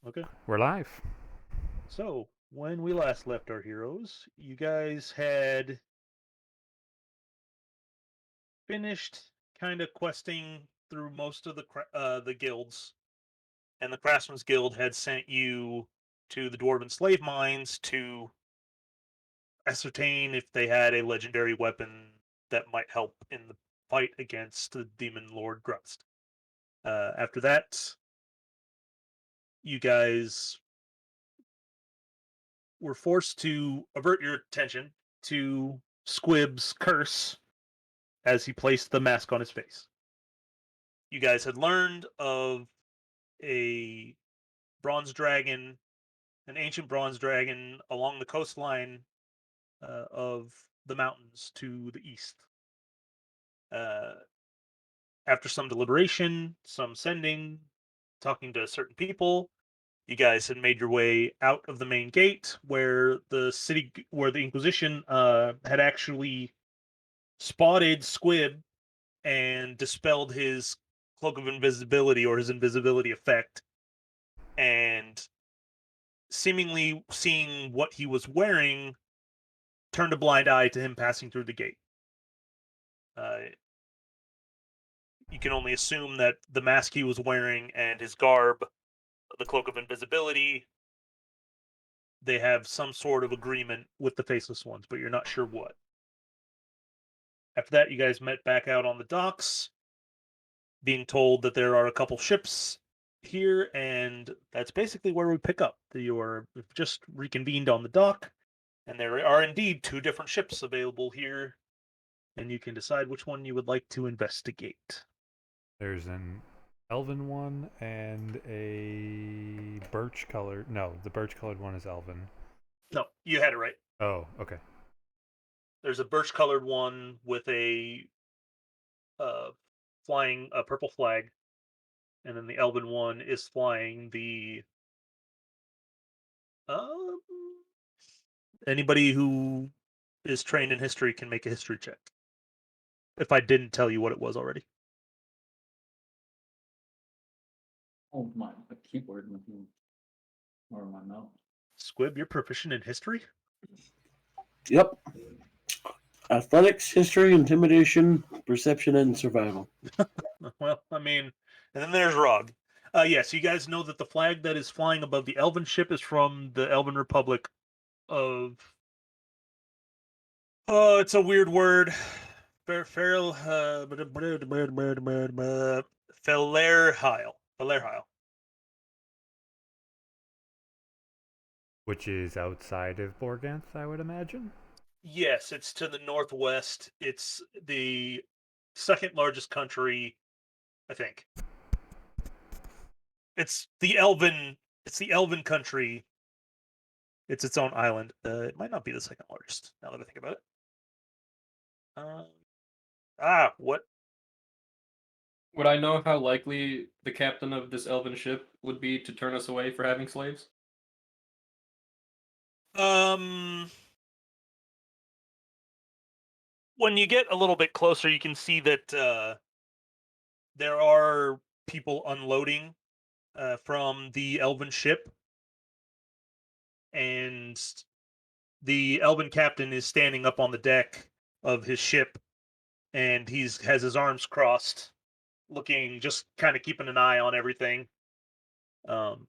Okay. We're live. So, when we last left our heroes, you guys had finished kind of questing through most of the guilds, and the Craftsman's Guild had sent you to the Dwarven slave mines to ascertain if they had a legendary weapon that might help in the fight against the demon lord Grust. After that, you guys were forced to avert your attention to Squib's curse as he placed the mask on his face. You guys had learned of a bronze dragon, an ancient bronze dragon along the coastline of the mountains to the east. Uh, After some deliberation, some sending, talking to certain people, you guys had made your way out of the main gate where the Inquisition had actually spotted Squib and dispelled his cloak of invisibility or his invisibility effect, and seemingly seeing what he was wearing, turned a blind eye to him passing through the gate. Uh, you can only assume that the mask he was wearing and his garb, the cloak of invisibility, they have some sort of agreement with the faceless ones, but you're not sure what. After that, you guys met back out on the docks, being told that there are a couple ships here, and that's basically where we pick up. You're just reconvened on the dock, and there are indeed two different ships available here, and you can decide which one you would like to investigate. There's an elven one and a birch colored. No, the birch colored one is elven. No, you had it right. Oh, okay. There's a birch colored one with uh, flying a purple flag, and then the elven one is flying the. Um, Anybody who is trained in history can make a history check. If I didn't tell you what it was already, Oh my, a keyboard with you or my mouse. Squib, you're proficient in history. Yep. Athletics, history, intimidation, perception, and survival. Well, I mean, and then there's Rog. Yes, you guys know that the flag that is flying above the Elven ship is from the Elven Republic of. Oh, it's a weird word. Feral. Felerheil. Felerheil. Which is outside of Boergenth, I would imagine. Yes, it's to the northwest. It's the second largest country, I think. It's the Elven. It's the Elven country. It's its own island. It might not be the second largest. Now that I think about it. What? Would I know how likely the captain of this elven ship would be to turn us away for having slaves? Um, when you get a little bit closer, you can see that there are people unloading from the Elven ship, and the Elven captain is standing up on the deck of his ship, and he's has his arms crossed, looking, just kind of keeping an eye on everything. Um,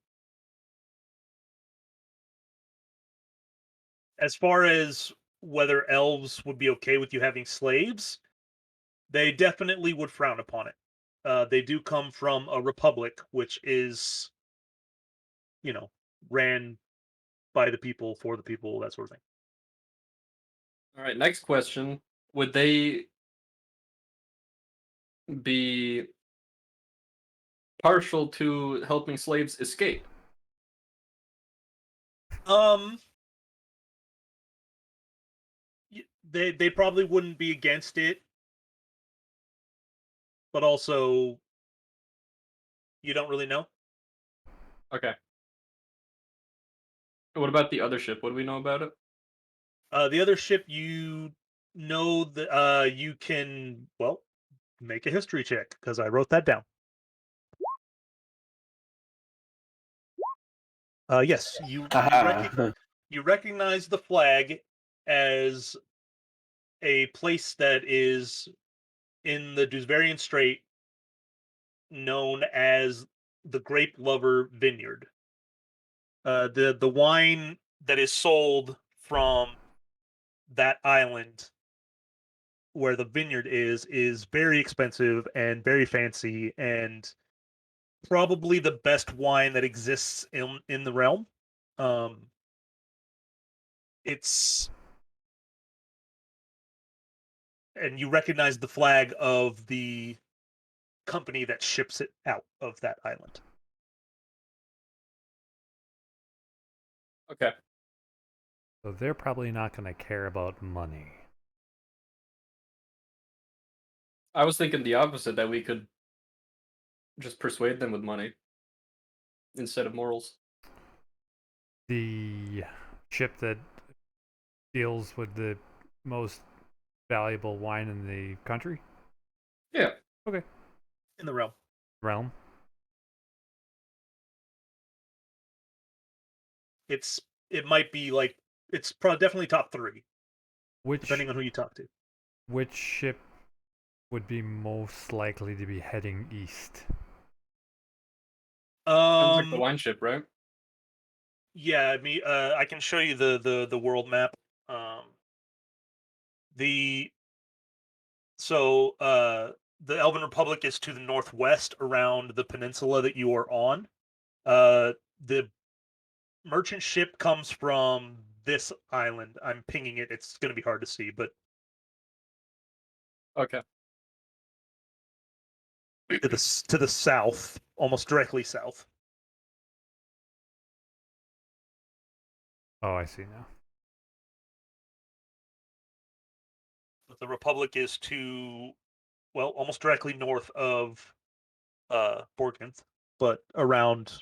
as far as whether elves would be okay with you having slaves, they definitely would frown upon it. They do come from a republic, which is, you know, ran by the people, for the people, that sort of thing. All right, next question. Would they be partial to helping slaves escape? Um, they probably wouldn't be against it, but also you don't really know. Okay. What about the other ship? What do we know about it? The other ship, you know that you can, well, make a history check because I wrote that down. Yes, you Haha. you recognize the flag as a place that is in the Dusvarian Strait known as the Grape Lover Vineyard. The wine that is sold from that island where the vineyard is very expensive and very fancy and probably the best wine that exists in the realm. It's and you recognize the flag of the company that ships it out of that island. Okay. So they're probably not going to care about money. I was thinking the opposite, that we could just persuade them with money instead of morals. The ship that deals with the most valuable wine in the country? Yeah. Okay. In the realm. Realm? It might be like it's probably definitely top 3 Which depending on who you talk to. which ship would be most likely to be heading east? Sounds like the wine ship, right? Yeah, I can show you the world map. The so the Elven Republic is to the northwest around the peninsula that you are on. The merchant ship comes from this island. I'm pinging it. It's going to be hard to see, but Okay. to the south, almost directly south. Oh, I see now. But the Republic is to almost directly north of Boergenth, but around.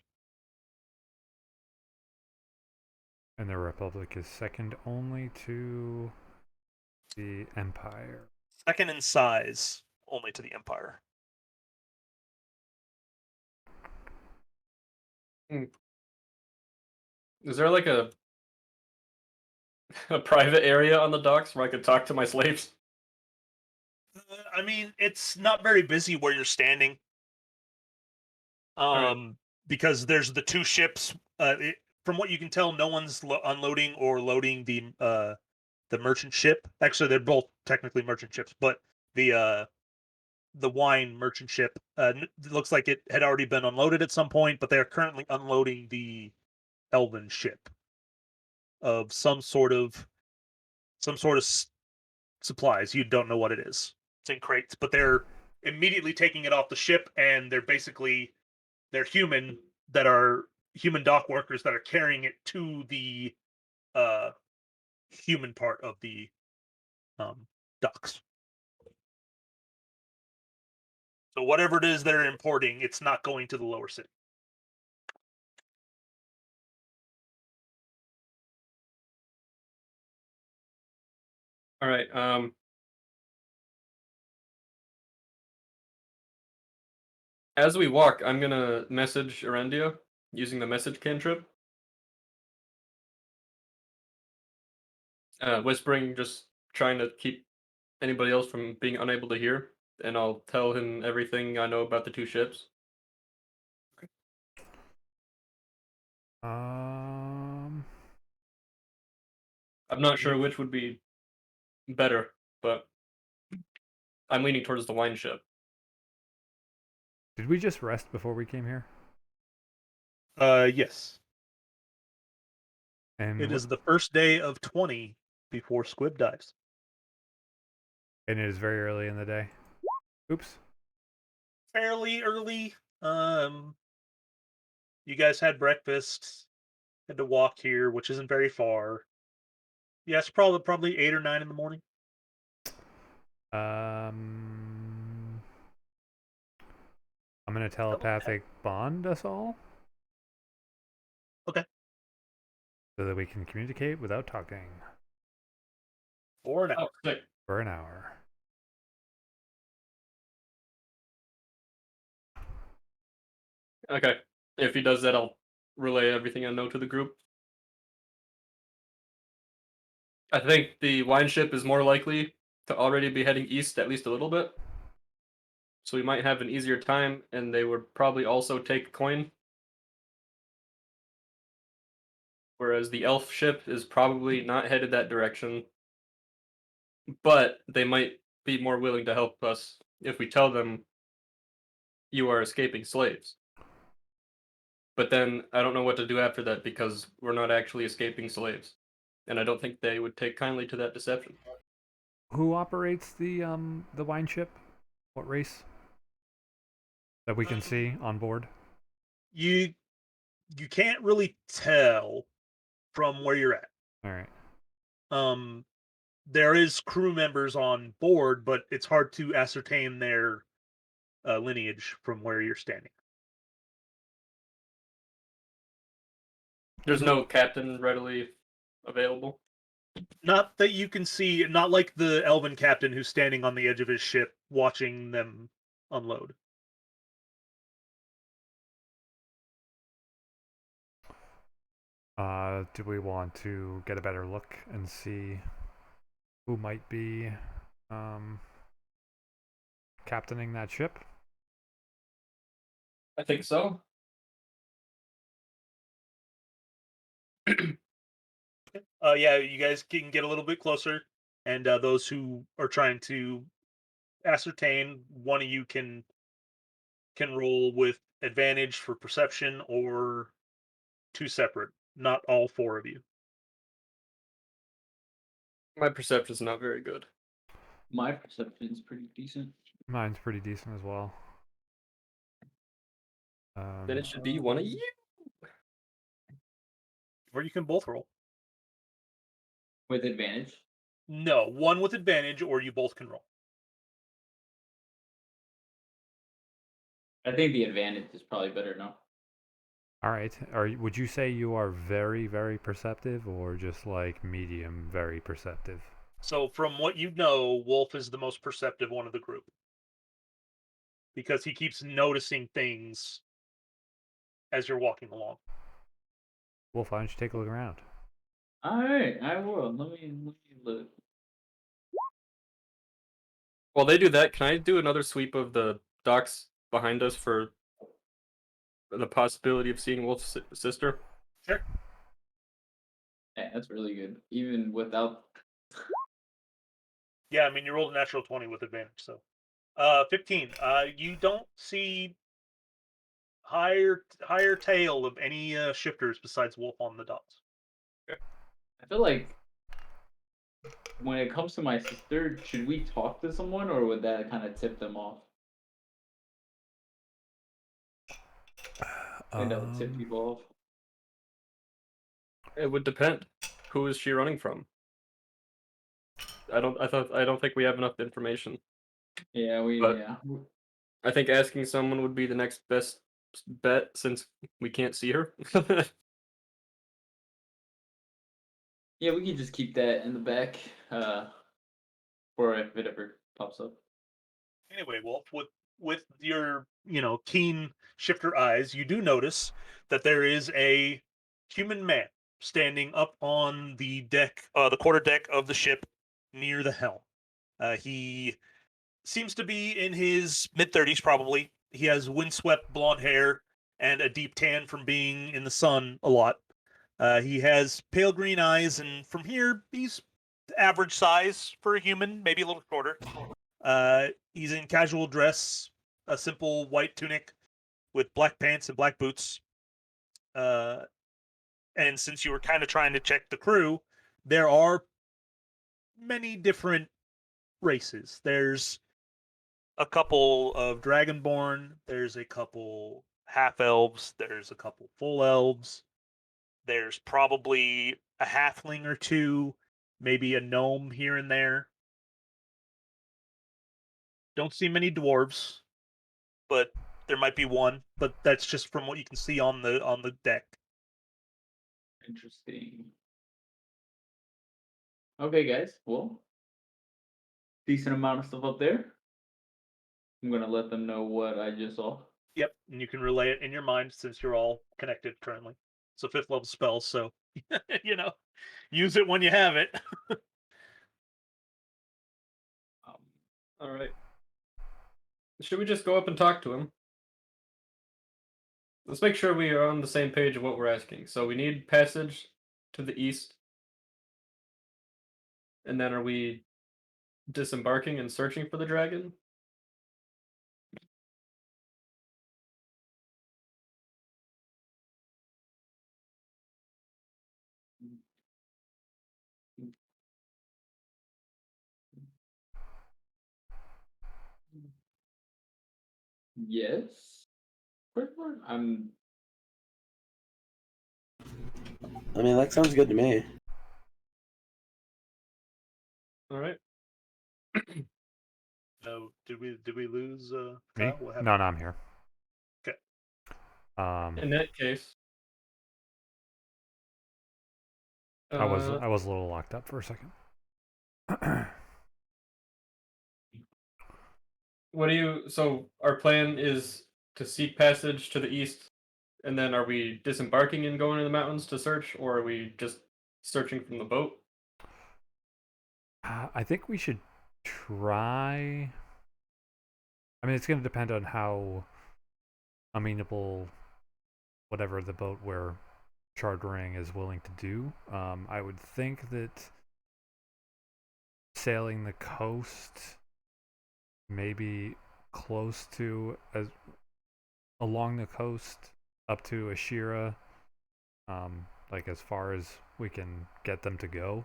And the Republic is second only to the Empire. Second in size, only to the Empire. Is there like a private area on the docks where I could talk to my slaves? I mean, it's not very busy where you're standing. Alright. Because there's the 2 ships. From what you can tell, no one's unloading or loading the merchant ship. Actually, they're both technically merchant ships, but the wine merchant ship it looks like it had already been unloaded at some point, but they are currently unloading the Elven ship of some sort of supplies. You don't know what it is. It's in crates, but they're immediately taking it off the ship, and they're human dock workers that are carrying it to the uh, human part of the docks. So whatever it is they're importing, it's not going to the lower city. Alright, as we walk, I'm gonna message Erendia using the message cantrip. Whispering, just trying to keep anybody else from being unable to hear, and I'll tell him everything I know about the 2 ships. Um, I'm not sure which would be better, but I'm leaning towards the wine ship. did we just rest before we came here? Yes. And It is the first day of 20 before Squib dies. and it is very early in the day. Oops. Fairly early. You guys had breakfast, had to walk here, which isn't very far. Yes, probably 8 or 9 in the morning. I'm gonna telepathic bond us all. Okay. So that we can communicate without talking For an hour. Oh, sick. for an hour. Okay. If he does that, I'll relay everything I know to the group. I think the wine ship is more likely to already be heading east at least a little bit. So we might have an easier time, and they would probably also take coin. Whereas the elf ship is probably not headed that direction, but they might be more willing to help us if we tell them you are escaping slaves. But then I don't know what to do after that because we're not actually escaping slaves. And I don't think they would take kindly to that deception. Who operates the wine ship? What race? That we can see on board? You can't really tell from where you're at. All right. There is crew members on board, but it's hard to ascertain their lineage from where you're standing. There's no captain readily available. Not that you can see, not like the elven captain who's standing on the edge of his ship watching them unload. Do we want to get a better look and see who might be captaining that ship? I think so. Yeah, you guys can get a little bit closer, and those who are trying to ascertain, one of you can roll with advantage for perception, or two separate. Not all four of you. My perception's not very good. My perception's pretty decent. Mine's pretty decent as well. Then it should be one of you. Or you can both roll. With advantage. No, one with advantage, or you both can roll. I think the advantage is probably better now. All right. Would you say you are very, very perceptive, or just like medium, very perceptive? So, from what you know, Wolf is the most perceptive one of the group because he keeps noticing things as you're walking along. Wolf, why don't you take a look around? All right, I will. Let me look. While they do that, can I do another sweep of the docks behind us for the possibility of seeing Wolf's sister? Sure. Yeah, that's really good. Even without. Yeah, I mean, you rolled a natural 20 with advantage, so. 15. You don't see higher tail of any shifters besides Wolf on the docks. I feel like when it comes to my sister, should we talk to someone or would that kind of tip them off? I think that would tip people off. It would depend. Who is she running from? I don't think we have enough information. Yeah, But- yeah. I think asking someone would be the next best bet since we can't see her. Yeah, we can just keep that in the back, for if it ever pops up. Anyway, Wolf, with your keen shifter eyes, you do notice that there is a human man standing up on the deck, the quarter deck of the ship, near the helm. He seems to be in his mid-30s, probably. He has windswept blonde hair and a deep tan from being in the sun a lot. He has pale green eyes, and from here, he's average size for a human, maybe a little shorter. He's in casual dress, a simple white tunic with black pants and black boots. And since you were kind of trying to check the crew, there are many different races. There's a couple of Dragonborn, there's a couple half elves, there's a couple full elves, there's probably a halfling or two, maybe a gnome here and there. Don't see many dwarves, but there might be one, but that's just from what you can see on the deck. Interesting. Okay, guys. Well, decent amount of stuff up there. I'm gonna let them know what I just saw. Yep, and you can relay it in your mind since you're all connected currently. It's a 5th level spell, so use it when you have it. All right. Should we just go up and talk to him? Let's make sure we are on the same page of what we're asking. So we need passage to the east. And then are we disembarking and searching for the dragon? Yes. Quick one. I mean, that sounds good to me. All right. No, did we lose Me? Kyle? What happened? No, I'm here. Okay. In that case, I was a little locked up for a second. what do you? So our plan is to seek passage to the east, and then are we disembarking and going to the mountains to search, or are we just searching from the boat? I think we should try. I mean, it's going to depend on how amenable whatever the boat we're chartering is willing to do. I would think that sailing the coast, maybe close to along the coast up to Ashira, like as far as we can get them to go.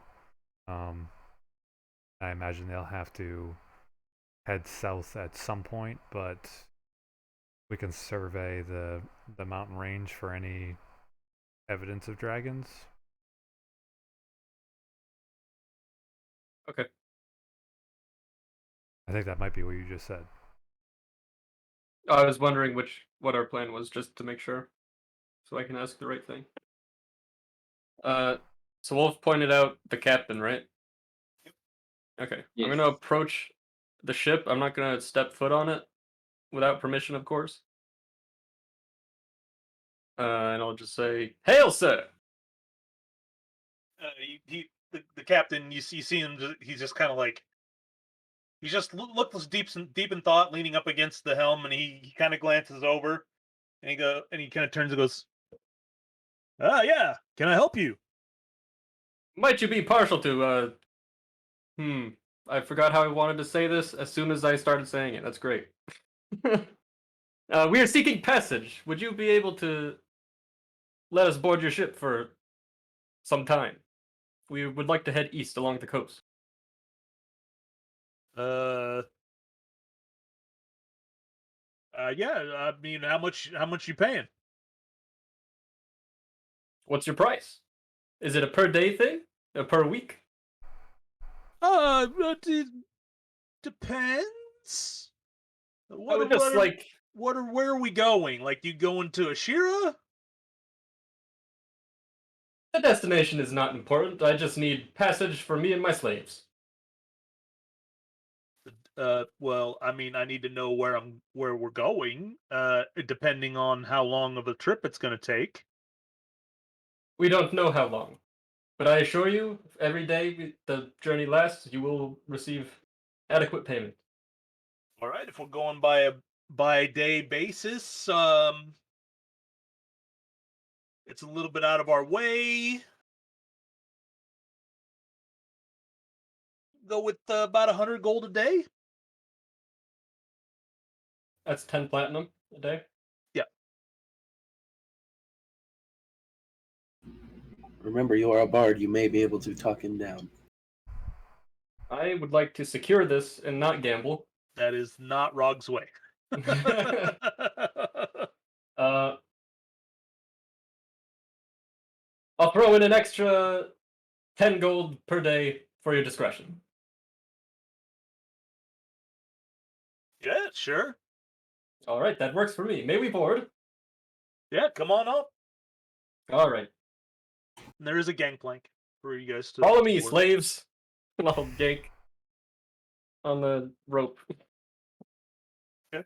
I imagine they'll have to head south at some point, but we can survey the mountain range for any evidence of dragons. Okay. I think that might be what you just said. I was wondering what our plan was, just to make sure, so I can ask the right thing. So Wolf pointed out the captain, right? Okay. Yes. I'm gonna approach the ship. I'm not gonna step foot on it without permission, of course. And I'll just say, "Hail, sir!" The captain, you see him. He's just kind of like he just looks deep in thought, leaning up against the helm, and he kind of glances over, and he kind of turns and goes, "Ah, yeah, can I help you?" Might you be partial to, I forgot how I wanted to say this as soon as I started saying it. That's great. We are seeking passage. Would you be able to let us board your ship for some time? We would like to head east along the coast. Yeah. I mean, how much you paying? What's your price? Is it a per day thing? A per week? It depends. I would just like Where are we going? Like, you going to Ashira? the destination is not important. I just need passage for me and my slaves. Well, I mean, I need to know where we're going. Depending on how long of a trip it's going to take. We don't know how long, but I assure you, every day the journey lasts, you will receive adequate payment. All right, if we're going by day basis, it's a little bit out of our way. Go with about 100 gold a day. That's 10 platinum a day. Yeah. Remember, you are a bard. You may be able to talk him down. I would like to secure this and not gamble. That is not Rog's way. I'll throw in an extra 10 gold per day for your discretion. Yeah, sure. All right, that works for me. May we board? Yeah, come on up. All right. And there is a gangplank for you guys to Follow me, board. slaves. And I'll yank on the rope. Okay.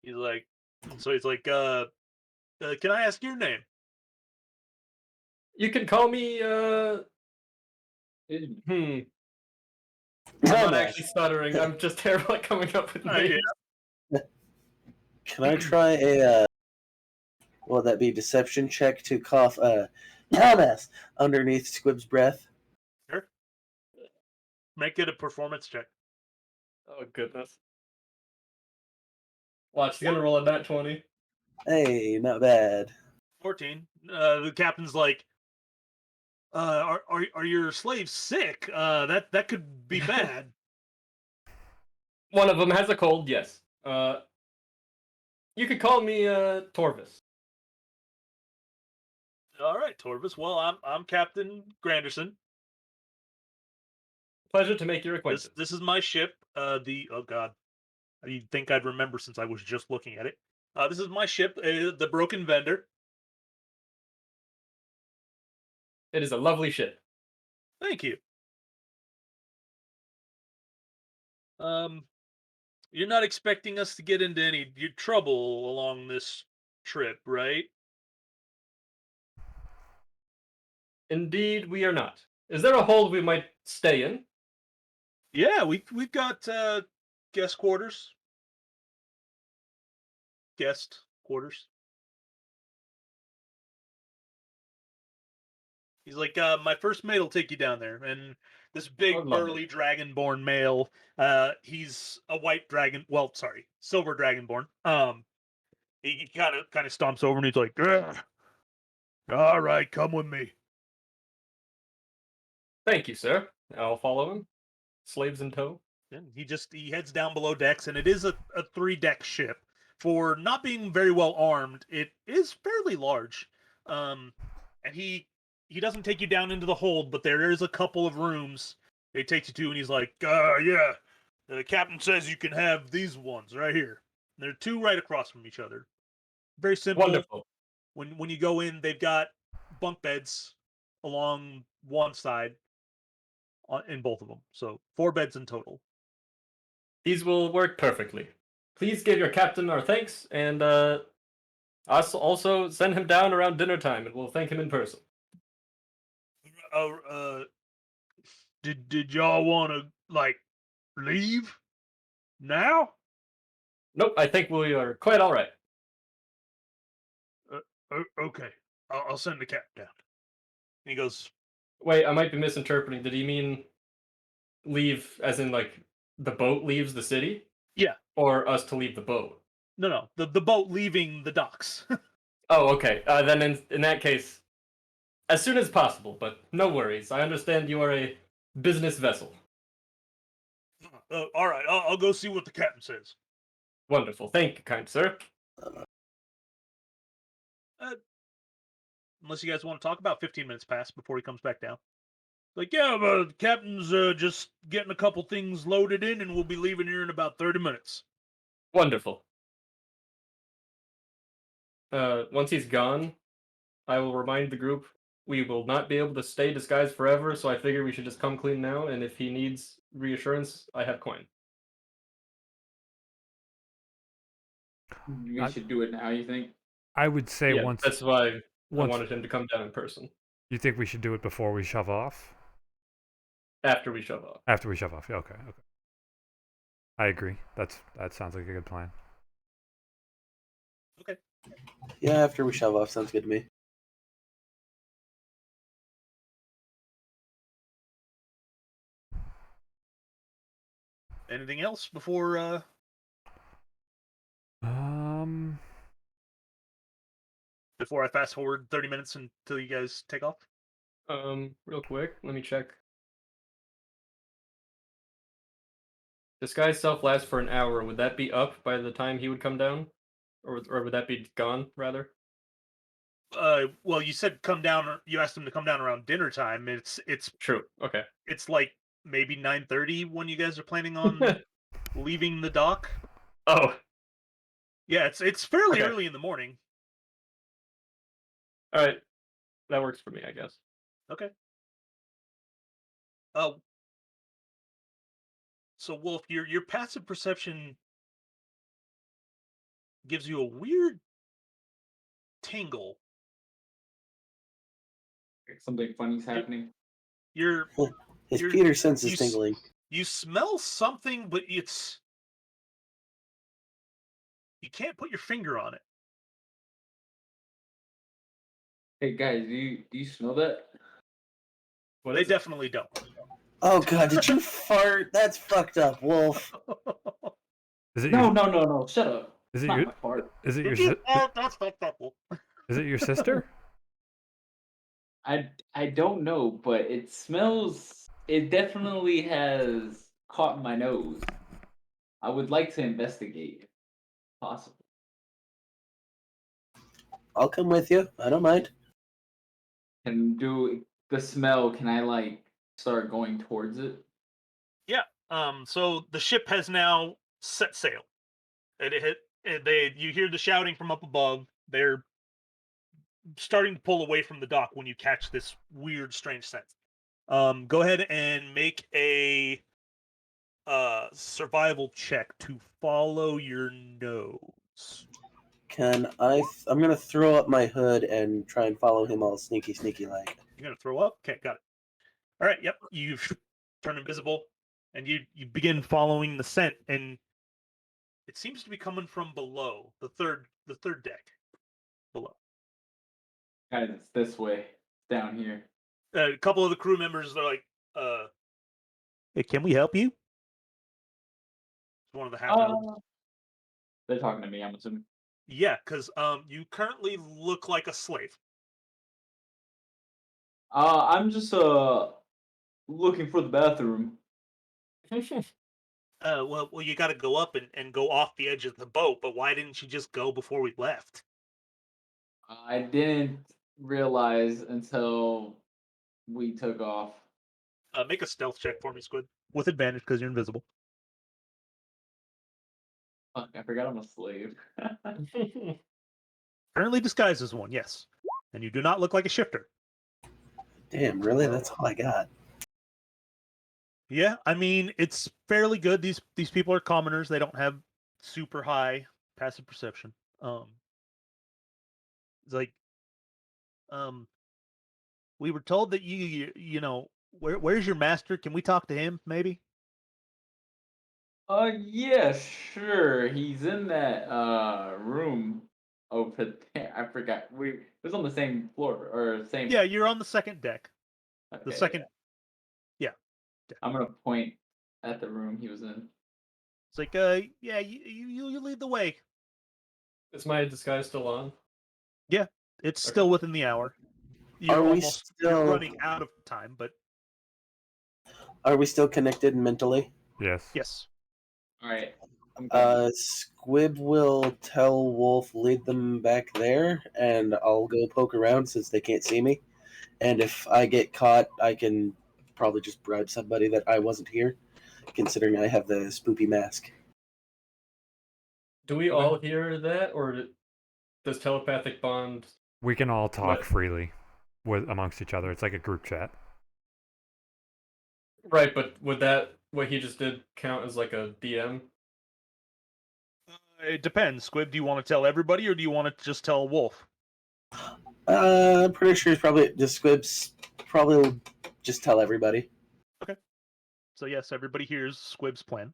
He's like, Can I ask your name? You can call me It- I'm not Dumbass. actually stuttering. I'm just terrible at coming up with Yeah. names. Can I try a will that be deception check to cough dumbass underneath Squib's breath? Sure. Make it a performance check. Oh goodness. Watch, he's gonna roll a nat 20. Hey, not bad. 14. The captain's like, are your slaves sick? That could be bad. One of them has a cold, yes. You could call me Torvis. All right, Torvis. Well, I'm Captain Granderson. Pleasure to make your This acquaintance. this is my ship. Oh god, you'd think I'd remember since I was just looking at it. This is my ship, the Broken Vendor. It is a lovely ship. Thank you. Um, you're not expecting us to get into any trouble along this trip, right? Indeed, we are not. Is there a hold we might stay in? Yeah, we've got guest quarters. Guest quarters. He's like, my first mate will take you down there, and this big Oh, lovely. burly dragonborn male. He's a white dragon. Well, sorry, silver dragonborn. He kind of stomps over and he's like, "Ugh. All right, come with me." Thank you, sir. I'll follow him. Slaves in tow. And he heads down below decks, and it is a 3-deck ship. For not being very well armed, it is fairly large. And he doesn't take you down into the hold, but there is a couple of rooms he takes you to, and he's like, yeah, the captain says you can have these ones right here. And there are two right across from each other. Very simple. Wonderful. When you go in, they've got bunk beds along one side in both of them, so 4 beds in total. These will work perfectly. Please give your captain our thanks, and us also send him down around dinner time, and we'll thank him in person. Did y'all want to like leave now? Nope, I think we are quite all right. Okay, I'll send the captain down. And he goes, Wait, I might be misinterpreting. Did he mean leave as in like the boat leaves the city? yeah, Or us to leave the boat? no, the boat leaving the docks. Oh, okay. Then in that case, as soon as possible, but no worries. I understand you are a business vessel. All right, I'll go see what the captain says. Wonderful. Thank you, kind sir. Unless you guys want to talk, about 15 minutes pass before he comes back down. Like, yeah, the captain's just getting a couple things loaded in, and we'll be leaving here in about 30 minutes. Wonderful. Once he's gone, I will remind the group we will not be able to stay disguised forever, so I figure we should just come clean now, and if he needs reassurance, I have coin. We should do it now. You think? I would say Yeah, once. that's why I once wanted him to come down in person. you think we should do it before we shove off? After we shove off. After we shove off. Yeah, okay. I agree. That sounds like a good plan. Okay. Yeah, after we shove off, sounds good to me. Anything else before before I fast forward 30 minutes until you guys take off? Real quick, let me check. Disguise self lasts for an hour. Would that be up by the time he would come down? Or would that be gone, rather? Well, you said come down. You asked him to come down around dinner time. It's True. Okay. it's like maybe 9:30 when you guys are planning on leaving the dock. Oh, Yeah, it's fairly Okay. early in the morning. alright. That works for me, I guess. Okay. So Wolf, your passive perception gives you a weird tingle. Something funny's happening. You're His You're- Peter sense you is s- tingling. you smell something, but you can't put your finger on it. Hey guys, do you smell that? What They is it? definitely don't. Oh god, did you fart? That's fucked up, Wolf. Is it No, your? no, no, no. Shut up. Is It's it not your? my part. Is it your? Did you? si- Oh, that's fucked up. Is it your sister? I don't know, but it smells. It definitely has caught my nose. I would like to investigate, if possible. I'll come with you. I don't mind. And do the smell? Can I like start going towards it? So the ship has now set sail. You hear the shouting from up above. They're starting to pull away from the dock when you catch this weird, strange scent. Go ahead and make a survival check to follow your nose. I'm gonna throw up my hood and try and follow him all sneaky like. You're gonna throw up? Okay, got it. All right, yep. You've turned invisible, and you begin following the scent, and it seems to be coming from below the third deck below. Guys, it's this way, down here. A couple of the crew members are like, "Hey, can we help you?" It's one of the half elves. They're talking to me. I'm assuming. Yeah, because you currently look like a slave. I'm just looking for the bathroom. Well, you got to go up and go off the edge of the boat. But why didn't you just go before we left? I didn't realize until we took off. Make a stealth check for me, Squid, with advantage because you're invisible. Fuck, I forgot I'm a slave. Currently disguised as one, yes, and you do not look like a shifter. Damn, really? That's all I got. Yeah, I mean it's fairly good. These people are commoners. They don't have super high passive perception. It's like, we were told that you know where's your master? Can we talk to him maybe? Yeah, sure. He's in that room over there. I forgot. It was on the same floor or same. Yeah, you're on the second deck. Okay, The second, yeah. I'm gonna point at the room he was in. it's like yeah, you lead the way. Is my disguise still on? It's Okay. still within the hour. Are we You're still- running out of time, but Are we still connected mentally? Yes. yes. All right. I'm going. Squib will tell Wolf lead them back there, and I'll go poke around since they can't see me. And if I get caught, I can probably just bribe somebody that I wasn't here, considering I have the spoopy mask. Do we Okay. all hear that, or does telepathic bond? We can all talk What? freely amongst each other. It's like a group chat. Right, but would that what he just did count as like a DM? It depends. Squib, do you want to tell everybody, or do you want to just tell Wolf? I'm pretty sure the Squibs probably will just tell everybody. So yes, everybody hears Squib's plan.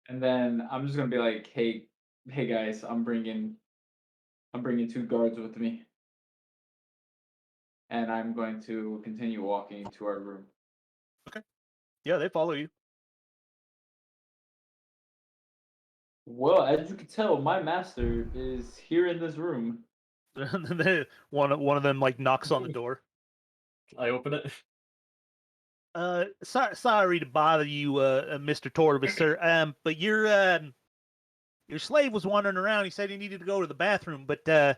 And then I'm just gonna be like, hey guys, I'm bringing 2 guards with me. And I'm going to continue walking to our room. Yeah, they follow you. Well, as you can tell, my master is here in this room. one of them like knocks on the door. I open it. Sorry to bother you, Mr. Torvis, sir. But your slave was wandering around. He said he needed to go to the bathroom, but I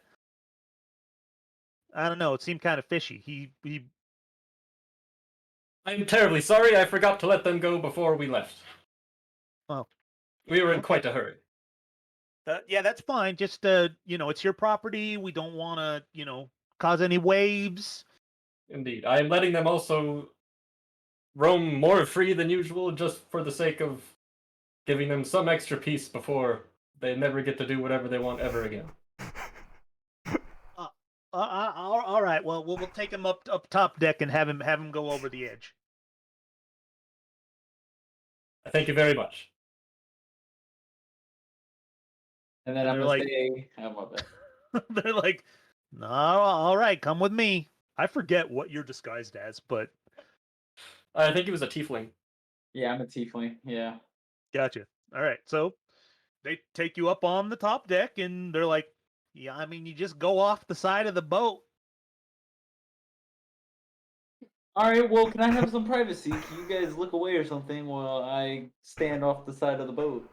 don't know. It seemed kind of fishy. He I'm terribly sorry. I forgot to let them go before we left. Oh. We were in Okay. quite a hurry. Yeah, that's fine. Just it's your property. We don't want to, cause any waves. Indeed, I am letting them also roam more free than usual, just for the sake of giving them some extra peace before they never get to do whatever they want ever again. all right. Well, we'll take him up top deck and have him go over the edge. Thank you very much. And then And I'm they're gonna like- say, "Oh my bad." They're like, no, all right, come with me. I forget what you're disguised as, but I think he was a tiefling. Yeah, I'm a tiefling. Yeah. gotcha. All right, so they take you up on the top deck, and they're like, yeah, I mean, you just go off the side of the boat. All right. Well, can I have some privacy? Can you guys look away or something while I stand off the side of the boat?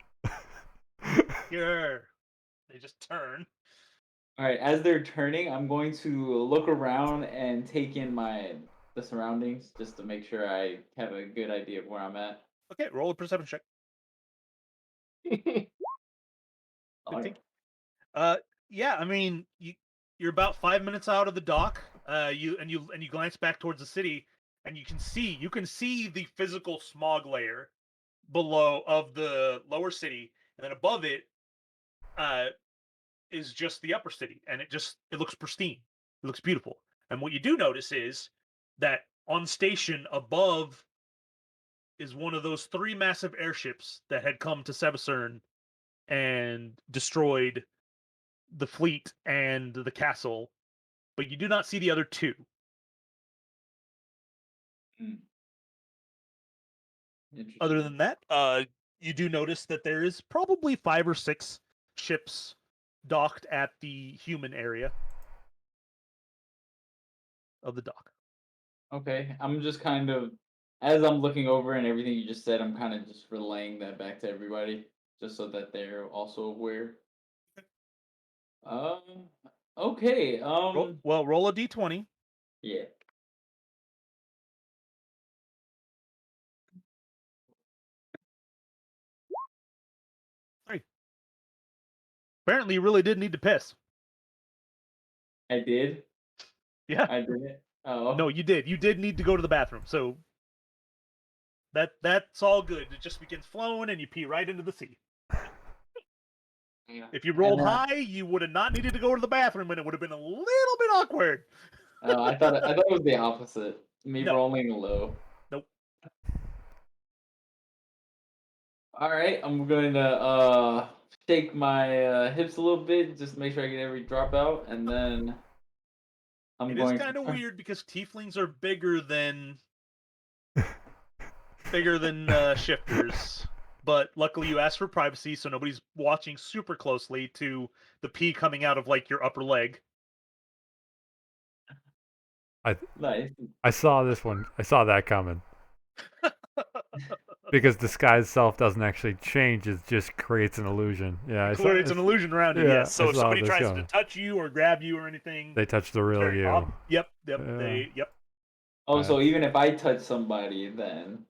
Here, they just turn. All right. As they're turning, I'm going to look around and take in the surroundings just to make sure I have a good idea of where I'm at. Okay, roll a perception check. All right. Yeah, I mean, you're about 5 minutes out of the dock. You glance back towards the city, and you can see the physical smog layer below of the lower city, and then above it, is just the upper city, and it looks pristine. It looks beautiful. And what you do notice is that on station above is one of those three massive airships that had come to Sebasern and destroyed the fleet and the castle, but you do not see the other two. Interesting. Other than that, you do notice that there is probably 5 or 6 ships docked at the human area of the dock. Okay, I'm just kind of, as I'm looking over and everything you just said, I'm kind of just relaying that back to everybody, just so that they're also aware. Um. Okay. Roll a d20. Yeah. Apparently, you really did need to piss. I did. Yeah. I did it. Oh. No, you did. You did need to go to the bathroom. So that's all good. It just begins flowing, and you pee right into the sea. Yeah. If you rolled And, high, you would have not needed to go to the bathroom, and it would have been a little bit awkward. I thought it was the opposite. Me No. rolling low. Nope. All right, I'm going to shake my hips a little bit, just make sure I get every drop out, and then I'm It is going kind of to. weird because tieflings are bigger than shifters. But luckily, you asked for privacy, so nobody's watching super closely to the pee coming out of like your upper leg. Nice. I saw this one. I saw that coming. Because disguise self doesn't actually change; it just creates an illusion. Yeah, It creates an illusion around it. yeah, Yes. So I if saw somebody this tries to coming. touch you or grab you or anything, They touch the real very you. Yep. Yeah. Yep. Oh, so even if I touch somebody, then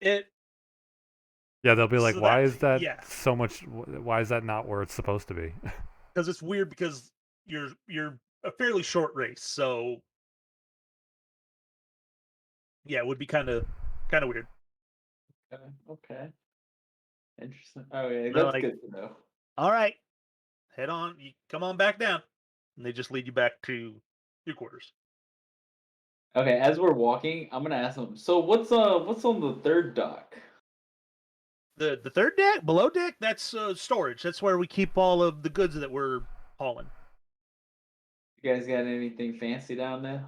It. Yeah, they'll be like, So "Why that- is that yeah. so much? Why is that not where it's supposed to be?" Because it's weird because you're a fairly short race, so yeah, it would be kind of weird. okay. Interesting. Okay, They're that's like, good to know. all right, head on, you come on back down, and they just lead you back to your quarters. Okay, as we're walking, I'm gonna ask them. So what's on the third dock? The third deck, below deck, that's storage. That's where we keep all of the goods that we're hauling. You guys got anything fancy down there?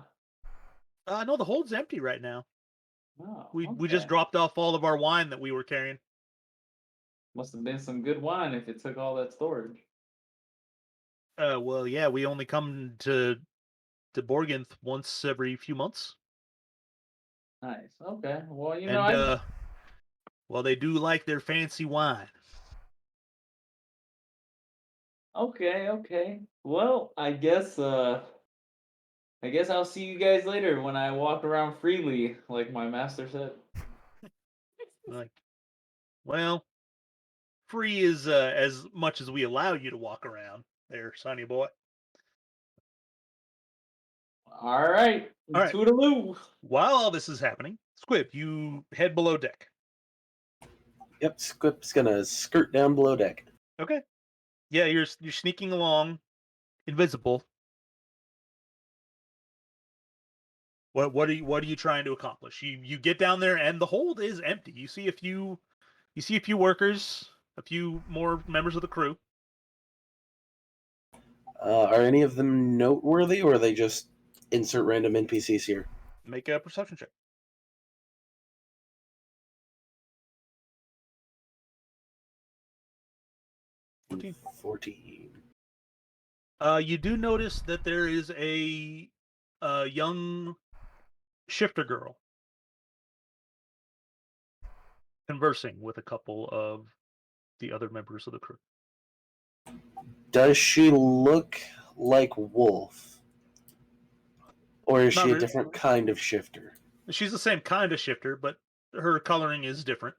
No, the hold's empty right now. Oh, We just okay. dropped off all of our wine that we were carrying. Must have been some good wine if it took all that storage. Well, yeah, we only come to Boergenth once every few months, Nice. Okay. Well, and well, they do like their fancy wine. Okay, okay. Well, I guess I'll see you guys later when I walk around freely, like my master said. Like, well, free is as much as we allow you to walk around there, sonny boy. All right. All right. Toodaloo. While all this is happening, Squib, you head below deck. Yep, Squip's gonna skirt down below deck. Okay. Yeah, you're sneaking along, invisible, What are you trying to accomplish? You get down there and the hold is empty. You see a few workers, a few more members of the crew. Are any of them noteworthy, or are they just insert random NPCs here? Make a perception check. 14. You do notice that there is a young shifter girl conversing with a couple of the other members of the crew. Does she look like Wolf? Or is Not she a really. different kind of shifter? She's the same kind of shifter, but her coloring is different.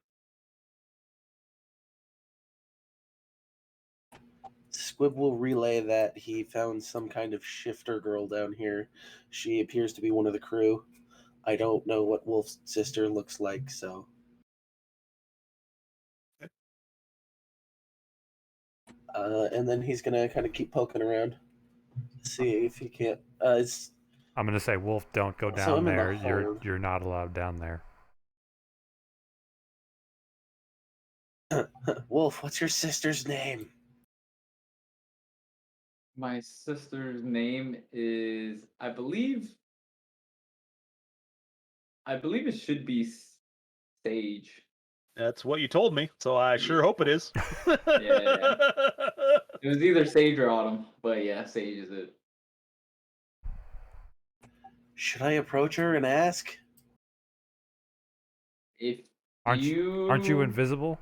Squib will relay that he found some kind of shifter girl down here. She appears to be one of the crew. I don't know what Wolf's sister looks like, so. And then he's gonna kind of keep poking around, see if he can't. I'm gonna say, Wolf, don't go So down I'm in the there. hold. You're not allowed down there. Wolf, what's your sister's name? My sister's name is, I believe it should be Sage. That's what you told me, so I sure hope it is. Yeah. It was either Sage or Autumn, but yeah, Sage is it. Should I approach her and ask? If Aren't you invisible?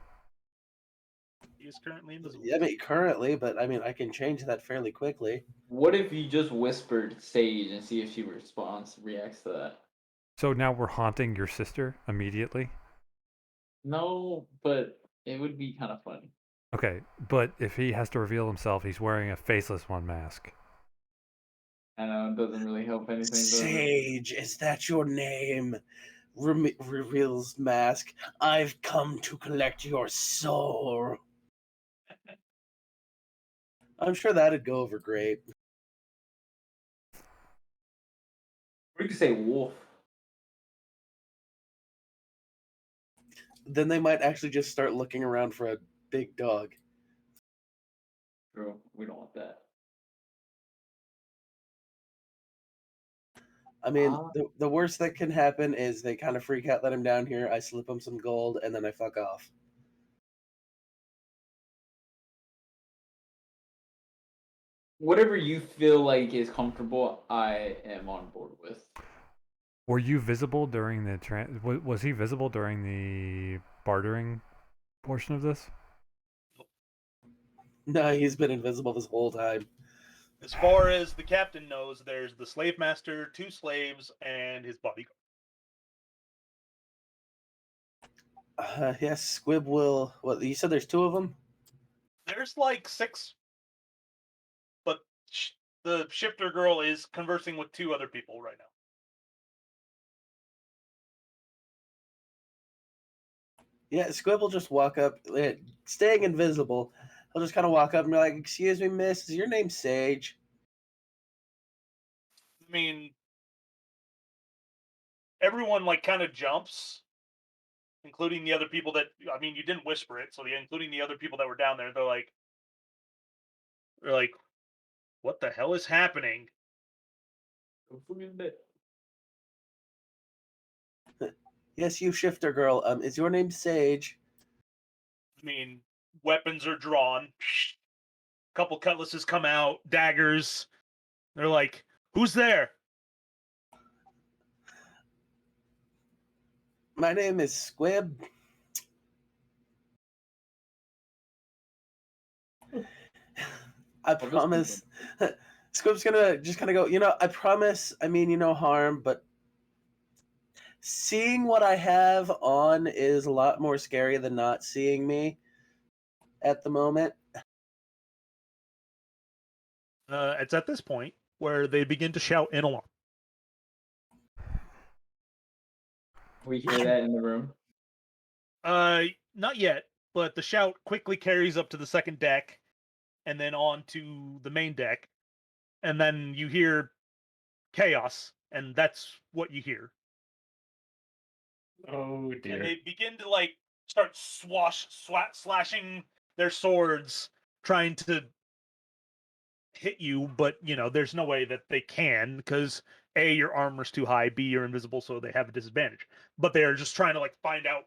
He is currently invisible. Yeah, I mean, currently, but I mean, I can change that fairly quickly. What if you just whispered Sage and see if she reacts to that? So now we're haunting your sister immediately? No, but it would be kind of funny. Okay, but if he has to reveal himself, he's wearing a faceless one mask. I know it doesn't really help anything. Does it? Sage, is that your name? Reveals mask. I've come to collect your soul. I'm sure that'd go over great. Or you could say Wolf. Then they might actually just start looking around for a big dog. True, we don't want that. I mean, the worst that can happen is they kind of freak out, let him down here, I slip him some gold, and then I fuck off. Whatever you feel like is comfortable, I am on board with. Were you visible during the was he visible during the bartering portion of this? No, he's been invisible this whole time. As far as the captain knows, there's the slave master, 2 slaves, and his bodyguard. Yes, Squib will. What you said? There's 2 of them. There's like 6, but the shifter girl is conversing with 2 other people right now. Yeah, Squib will just walk up, staying invisible. He'll just kind of walk up and be like, "Excuse me, miss, is your name Sage?" I mean, everyone like kind of jumps, including the other people that, I mean, you didn't whisper it, so including the other people that were down there. They're like, what the hell is happening? Yes, you shifter girl. Is your name Sage? I mean, weapons are drawn. Couple cutlasses come out, daggers. They're like, who's there? My name is Squib. I promise. Squib's gonna just kind of go, I promise, I mean you no harm, but seeing what I have on is a lot more scary than not seeing me at the moment. It's at this point where they begin to shout in alarm. We hear that in the room. Not yet, but the shout quickly carries up to the second deck, and then on to the main deck, and then you hear chaos and that's what you hear. Oh And dear. they begin to like start slashing their swords, trying to hit you, but there's no way that they can because A, your armor's too high, B, you're invisible, so they have a disadvantage. But they are just trying to like find out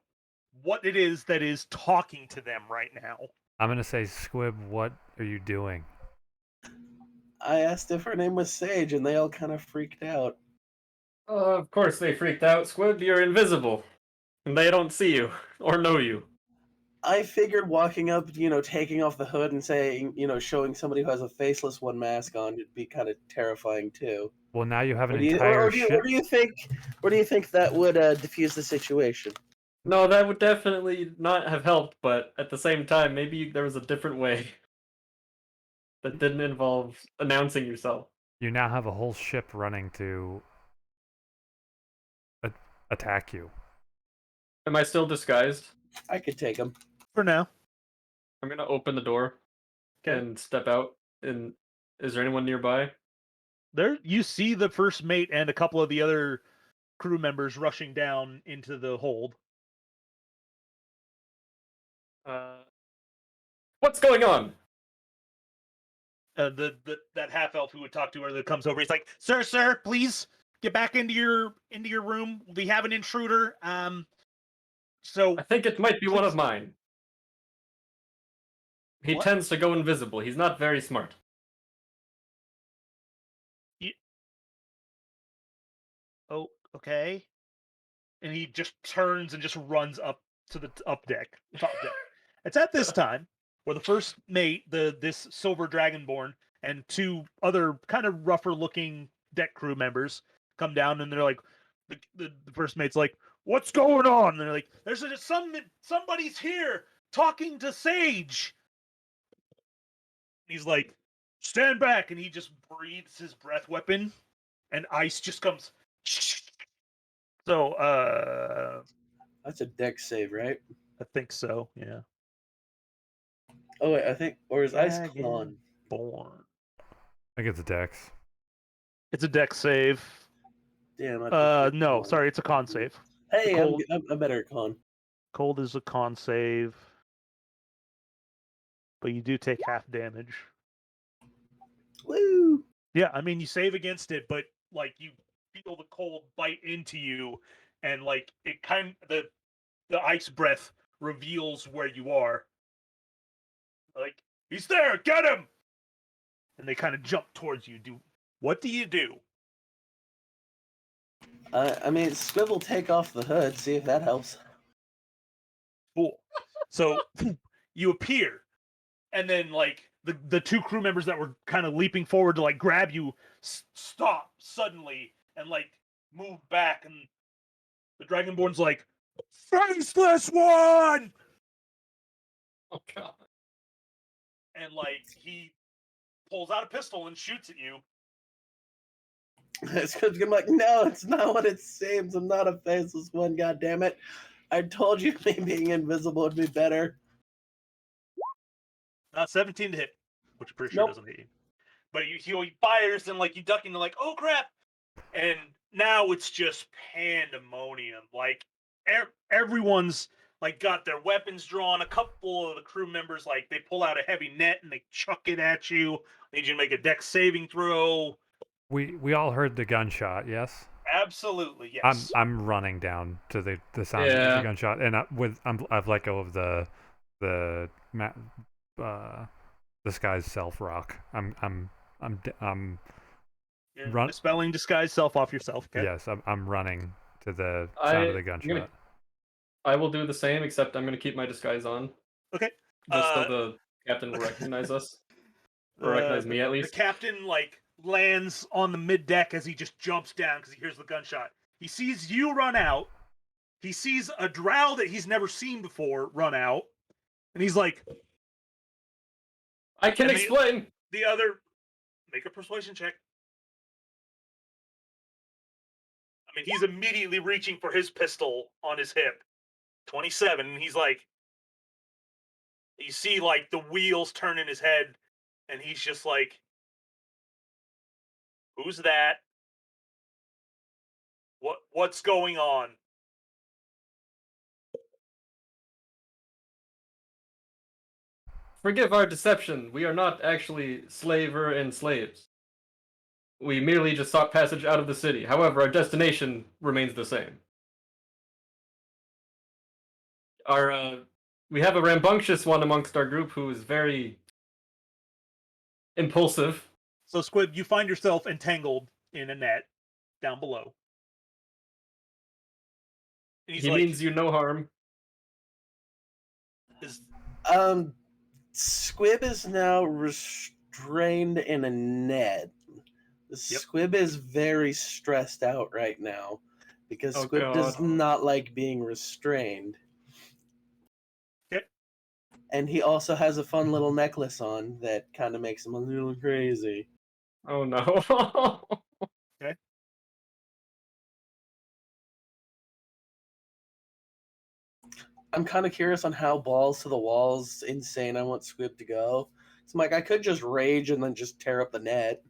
what it is that is talking to them right now. I'm gonna say, Squib, what are you doing? I asked if her name was Sage, and they all kind of freaked out. Of course they freaked out. Squib, you're invisible. And they don't see you or know you. I figured walking up, taking off the hood and saying, showing somebody who has a faceless one mask on would be kind of terrifying too. Well, now you have an Or do you, entire or do you, ship. or do you think, that would diffuse the situation? No, that would definitely not have helped, but at the same time, maybe there was a different way that didn't involve announcing yourself. You now have a whole ship running to attack you. Am I still disguised? I could take them. For now. I'm gonna open the door Okay. and step out. And is there anyone nearby? There you see the first mate and a couple of the other crew members rushing down into the hold. What's going on? That half elf who would talk to her that comes over, he's like, sir, please get back into your room. We have an intruder. So I think it might be one of Please. mine. He What? tends to go invisible. He's not very smart. Oh, okay. And he just turns and just runs up to the top deck. It's at this time where the first mate, this silver dragonborn, and two other kind of rougher looking deck crew members come down, and they're like, the first mate's like, "What's going on?" And they're like, "There's somebody's here talking to Sage." He's like, "Stand back," and he just breathes his breath weapon, and ice just comes. So, That's a dex save, right? I think so. Yeah. Oh wait, I think, or is ice Dragon. con? Born. I think it's a dex. It's a deck save. Damn. I prefer No, con. sorry, it's a con save. Hey, Cold. I'm better at con. Cold is a con save, but you do take half damage. Woo! Yeah, I mean you save against it, but like you feel the cold bite into you, and like it the ice breath reveals where you are. Like, he's there, get him! And they kind of jump towards you. What do you do? I mean, Swivel, take off the hood. See if that helps. Cool. So you appear, and then like the two crew members that were kind of leaping forward to like grab you stop suddenly and like move back, and the dragonborn's like, faceless one, Oh god. and like he pulls out a pistol and shoots at you. Squib's gonna be like, no, it's not what it seems. I'm not a faceless one. God damn it! I told you me being invisible would be better. 17 to hit, which I'm pretty sure Nope. doesn't hit you. But he fires, and like you duck into like, oh crap, and now it's just pandemonium. Like everyone's like got their weapons drawn. A couple of the crew members like they pull out a heavy net and they chuck it at you. They need you to make a dex saving throw. We all heard the gunshot, yes? Absolutely, yes. I'm running down to the sound of the gunshot, and I've let go of the disguise self rock. You're dispelling disguise self off yourself. Okay? Yes, I'm running to the sound of the gunshot. I will do the same, except I'm gonna keep my disguise on. Okay. Just so the captain will recognize us. Or recognize me at least. The captain like lands on the mid deck as he just jumps down because he hears the gunshot. He sees you run out. He sees a drow that he's never seen before run out, and he's like, I can explain. The other, make a persuasion check. I mean, he's immediately reaching for his pistol on his hip. 27, and he's like, you see like the wheels turn in his head, and he's just like, who's that? What's going on? Forgive our deception. We are not actually slaver and slaves. We merely just sought passage out of the city. However, our destination remains the same. We have a rambunctious one amongst our group who is very impulsive. So, Squib, you find yourself entangled in a net down below. And he's He like, means you no harm. Squib is now restrained in a net. Squib is very stressed out right now because Oh, Squib does God. not like being restrained. Okay. And he also has a fun little necklace on that kind of makes him a little crazy. Oh no. Okay. I'm kind of curious on how balls to the walls insane I want Squib to go. So I'm like, I could just rage and then just tear up the net.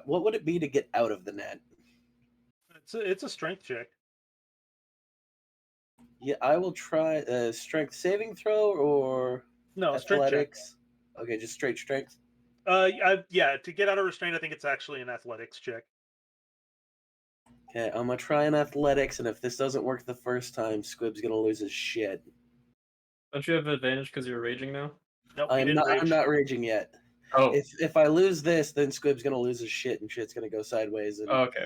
What would it be to get out of the net? It's a strength check. Yeah, I will try strength saving throw or No, strength check. athletics. Okay, just straight strength. Yeah, to get out of restraint, I think it's actually an athletics check. Okay, I'm gonna try an athletics, and if this doesn't work the first time, Squib's gonna lose his shit. Don't you have advantage because you're raging now? Nope, he didn't rage. I'm not raging yet. Oh. If I lose this, then Squib's gonna lose his shit, and shit's gonna go sideways, and Okay.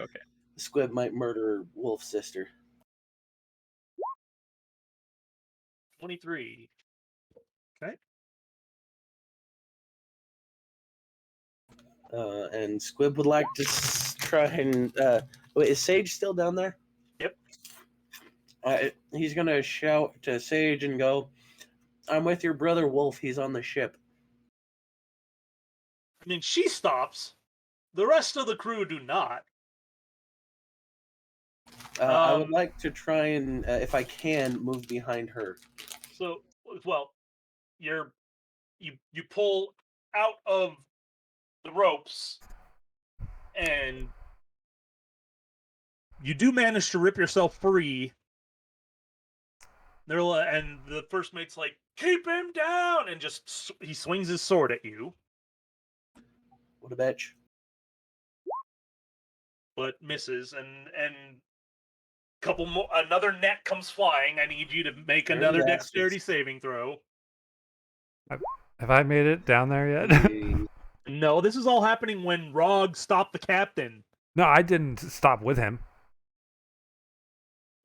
Squib might murder Wolf's sister. 23. Okay. And Squib would like to try and wait. Is Sage still down there? Yep. He's gonna shout to Sage and go, "I'm with your brother Wolf. He's on the ship." I mean, she stops. The rest of the crew do not. I would like to try and, if I can, move behind her. So, well, you pull out of the ropes, and you do manage to rip yourself free. And the first mate's like, "Keep him down!" And just he swings his sword at you, What a bitch! but misses, and couple more. Another net comes flying. I need you to make Dirty another bastards. dexterity saving throw. Have I made it down there yet? No, this is all happening when Rog stopped the captain. No, I didn't stop with him.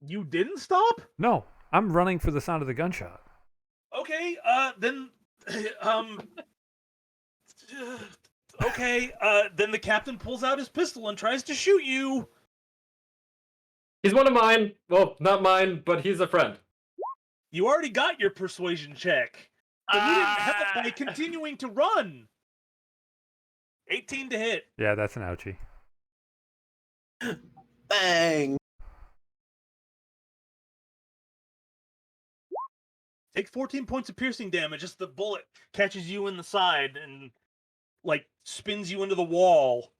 You didn't stop? No, I'm running for the sound of the gunshot. Okay, then, okay, then the captain pulls out his pistol and tries to shoot you. He's one of mine. Well, not mine, but he's a friend. You already got your persuasion check, but you didn't help by continuing to run. 18 to hit. Yeah, that's an ouchie. Bang! Take 14 points of piercing damage as the bullet catches you in the side and, like, spins you into the wall.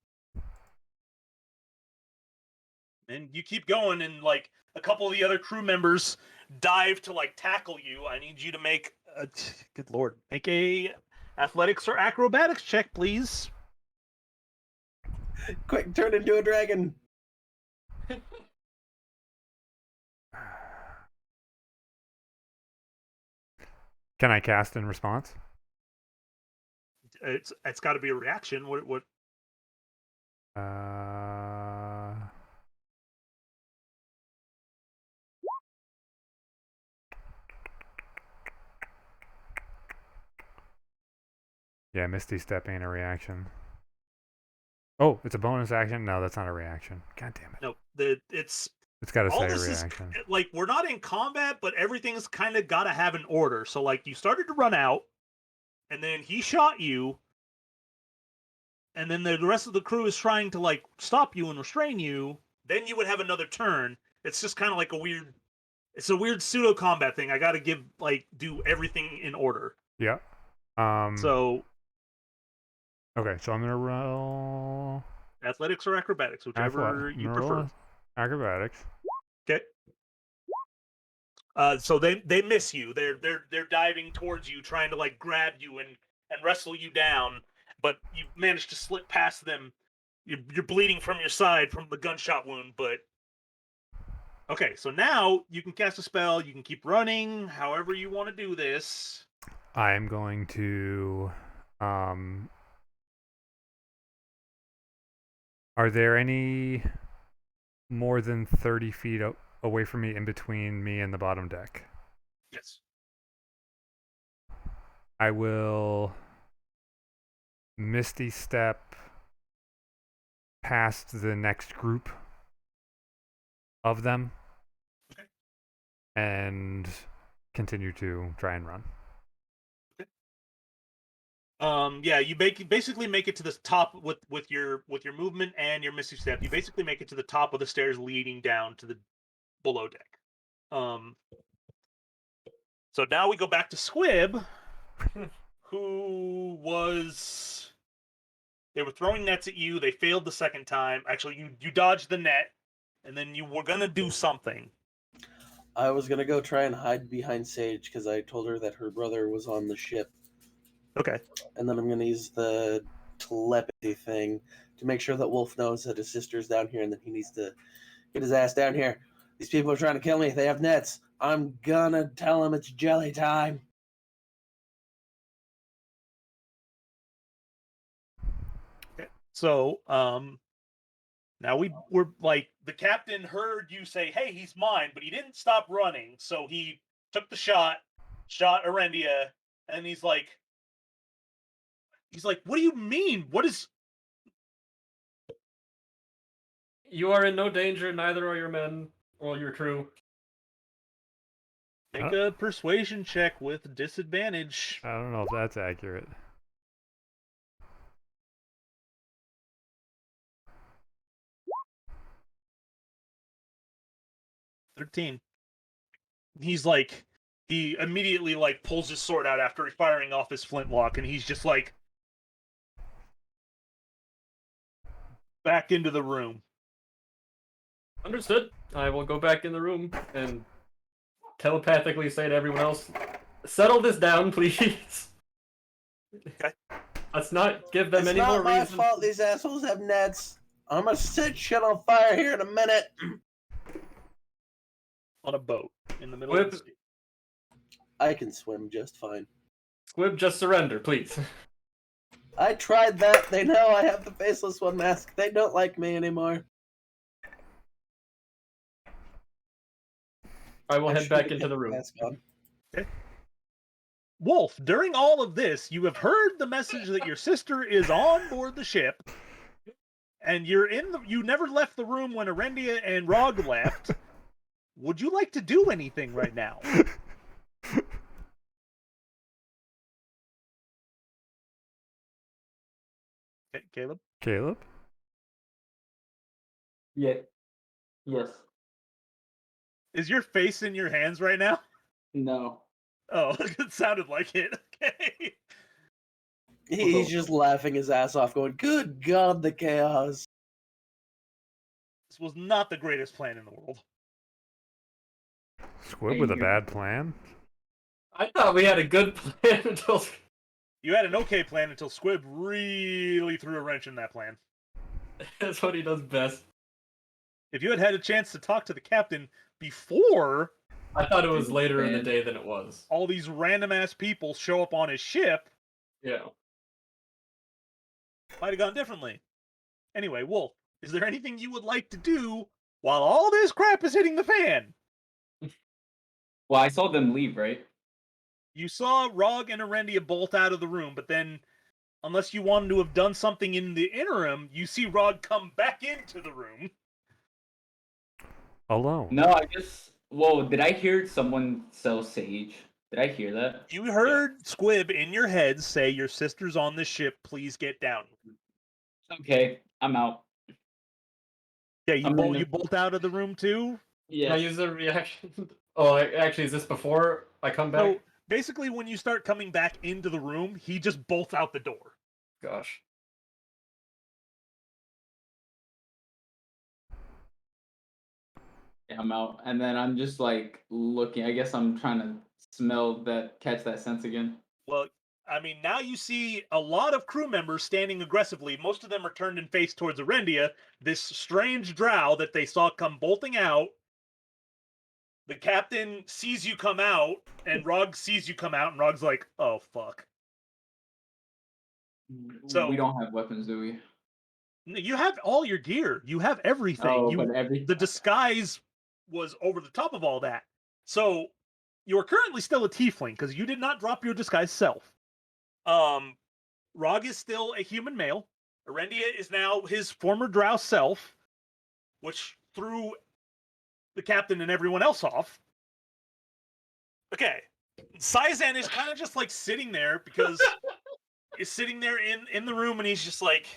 And you keep going, and, like, a couple of the other crew members dive to, like, tackle you. I need you to make a... Good lord. Make a athletics or acrobatics check, please. Quick, turn into a dragon! Can I cast in response? It's got to be a reaction. What? Yeah, Misty Step ain't a reaction. Oh, it's a bonus action? No, that's not a reaction. God damn it. No, it's got to all say a this reaction. is like we're not in combat, but everything's kind of got to have an order. So like you started to run out, and then he shot you, and then the rest of the crew is trying to like stop you and restrain you. Then you would have another turn, It's just kind of like a weird. It's a weird pseudo combat thing. I got to do everything in order. Yeah. So Okay, so I'm gonna roll athletics or acrobatics, whichever you prefer. Acrobatics. Okay. So they miss you. They're diving towards you, trying to like grab you and wrestle you down, but you managed to slip past them. You're bleeding from your side from the gunshot wound, but okay. So now you can cast a spell. You can keep running, however you want to do this. I am going to. Are there any more than 30 feet away from me in between me and the bottom deck? Yes. I will Misty Step past the next group of them Okay. and continue to try and run. Yeah, you basically make it to the top with your movement and your Misty Step. You basically make it to the top of the stairs leading down to the below deck. So now we go back to Squib, who was. They were throwing nets at you. They failed the second time. Actually, you dodged the net, and then you were gonna do something. I was gonna go try and hide behind Sage because I told her that her brother was on the ship, Okay. and then I'm gonna use the telepathy thing to make sure that Wolf knows that his sister's down here, and that he needs to get his ass down here. These people are trying to kill me. They have nets. I'm gonna tell them it's jelly time. So, now we're like, the captain heard you say, "Hey, he's mine," but he didn't stop running. So he took the shot Arendia, and he's like, "What do you mean? What is?" You are in no danger, neither are your men or your crew. Make a persuasion check with disadvantage. I don't know if that's accurate. $13. He's like, he immediately like pulls his sword out after firing off his flintlock, and he's just like back into the room. Understood. I will go back in the room and telepathically say to everyone else, settle this down, please. Okay. Let's not give them It's any not more my reason. fault these assholes have nets. I'm gonna set shit on fire here in a minute. On a boat in the middle of the sea. I can swim just fine. Squib, just surrender, please. I tried that. They know I have the faceless one mask. They don't like me anymore. I will I head should back have into kept the room. mask on. Okay. Wolf, during all of this, you have heard the message that your sister is on board the ship, and you never left the room when Arendia and Rog left. Would you like to do anything right now? Okay, Caleb? Caleb? Yeah. Yes. Is your face in your hands right now? No. Oh, it sounded like it. Okay. He's just laughing his ass off, going, "Good God, the chaos!" This was not the greatest plan in the world. Squib Hey, with a you're- bad plan? I thought we had a good plan until. You had an okay plan until Squib really threw a wrench in that plan. That's what he does best. If you had had a chance to talk to the captain before I thought it was later in the day than it was. all these random ass people show up on his ship, Yeah. might have gone differently. Anyway, Wolf, is there anything you would like to do while all this crap is hitting the fan? Well, I saw them leave, right? You saw Rog and Arendia bolt out of the room, but then, unless you wanted to have done something in the interim, you see Rog come back into the room. Alone. No, I guess. Whoa, did I hear someone sell sage? Did I hear that? You heard Squib in your head say, "Your sister's on the ship, please get down." Okay, I'm out. Yeah, you I'm bolt in the- you bolt out of the room too? Can I Yes. use the reaction? Oh, actually, is this before I come back? So basically, when you start coming back into the room, he just bolts out the door. Gosh. Yeah, I'm out, and then I'm just like looking. I guess I'm trying to catch that sense again. Well, I mean, now you see a lot of crew members standing aggressively. Most of them are turned and faced towards Arendia, this strange drow that they saw come bolting out. The captain sees you come out, and Rog sees you come out, and Rog's like, oh, fuck. So We don't have weapons, do we? you have all your gear. You have everything. Oh, but The disguise was over the top of all that. So you're currently still a tiefling because you did not drop your disguise self. Rog is still a human male. Arendia is now his former drow self, which threw the captain and everyone else off. Okay. Saizan is kind of just like sitting there because he's sitting there in the room and he's just like,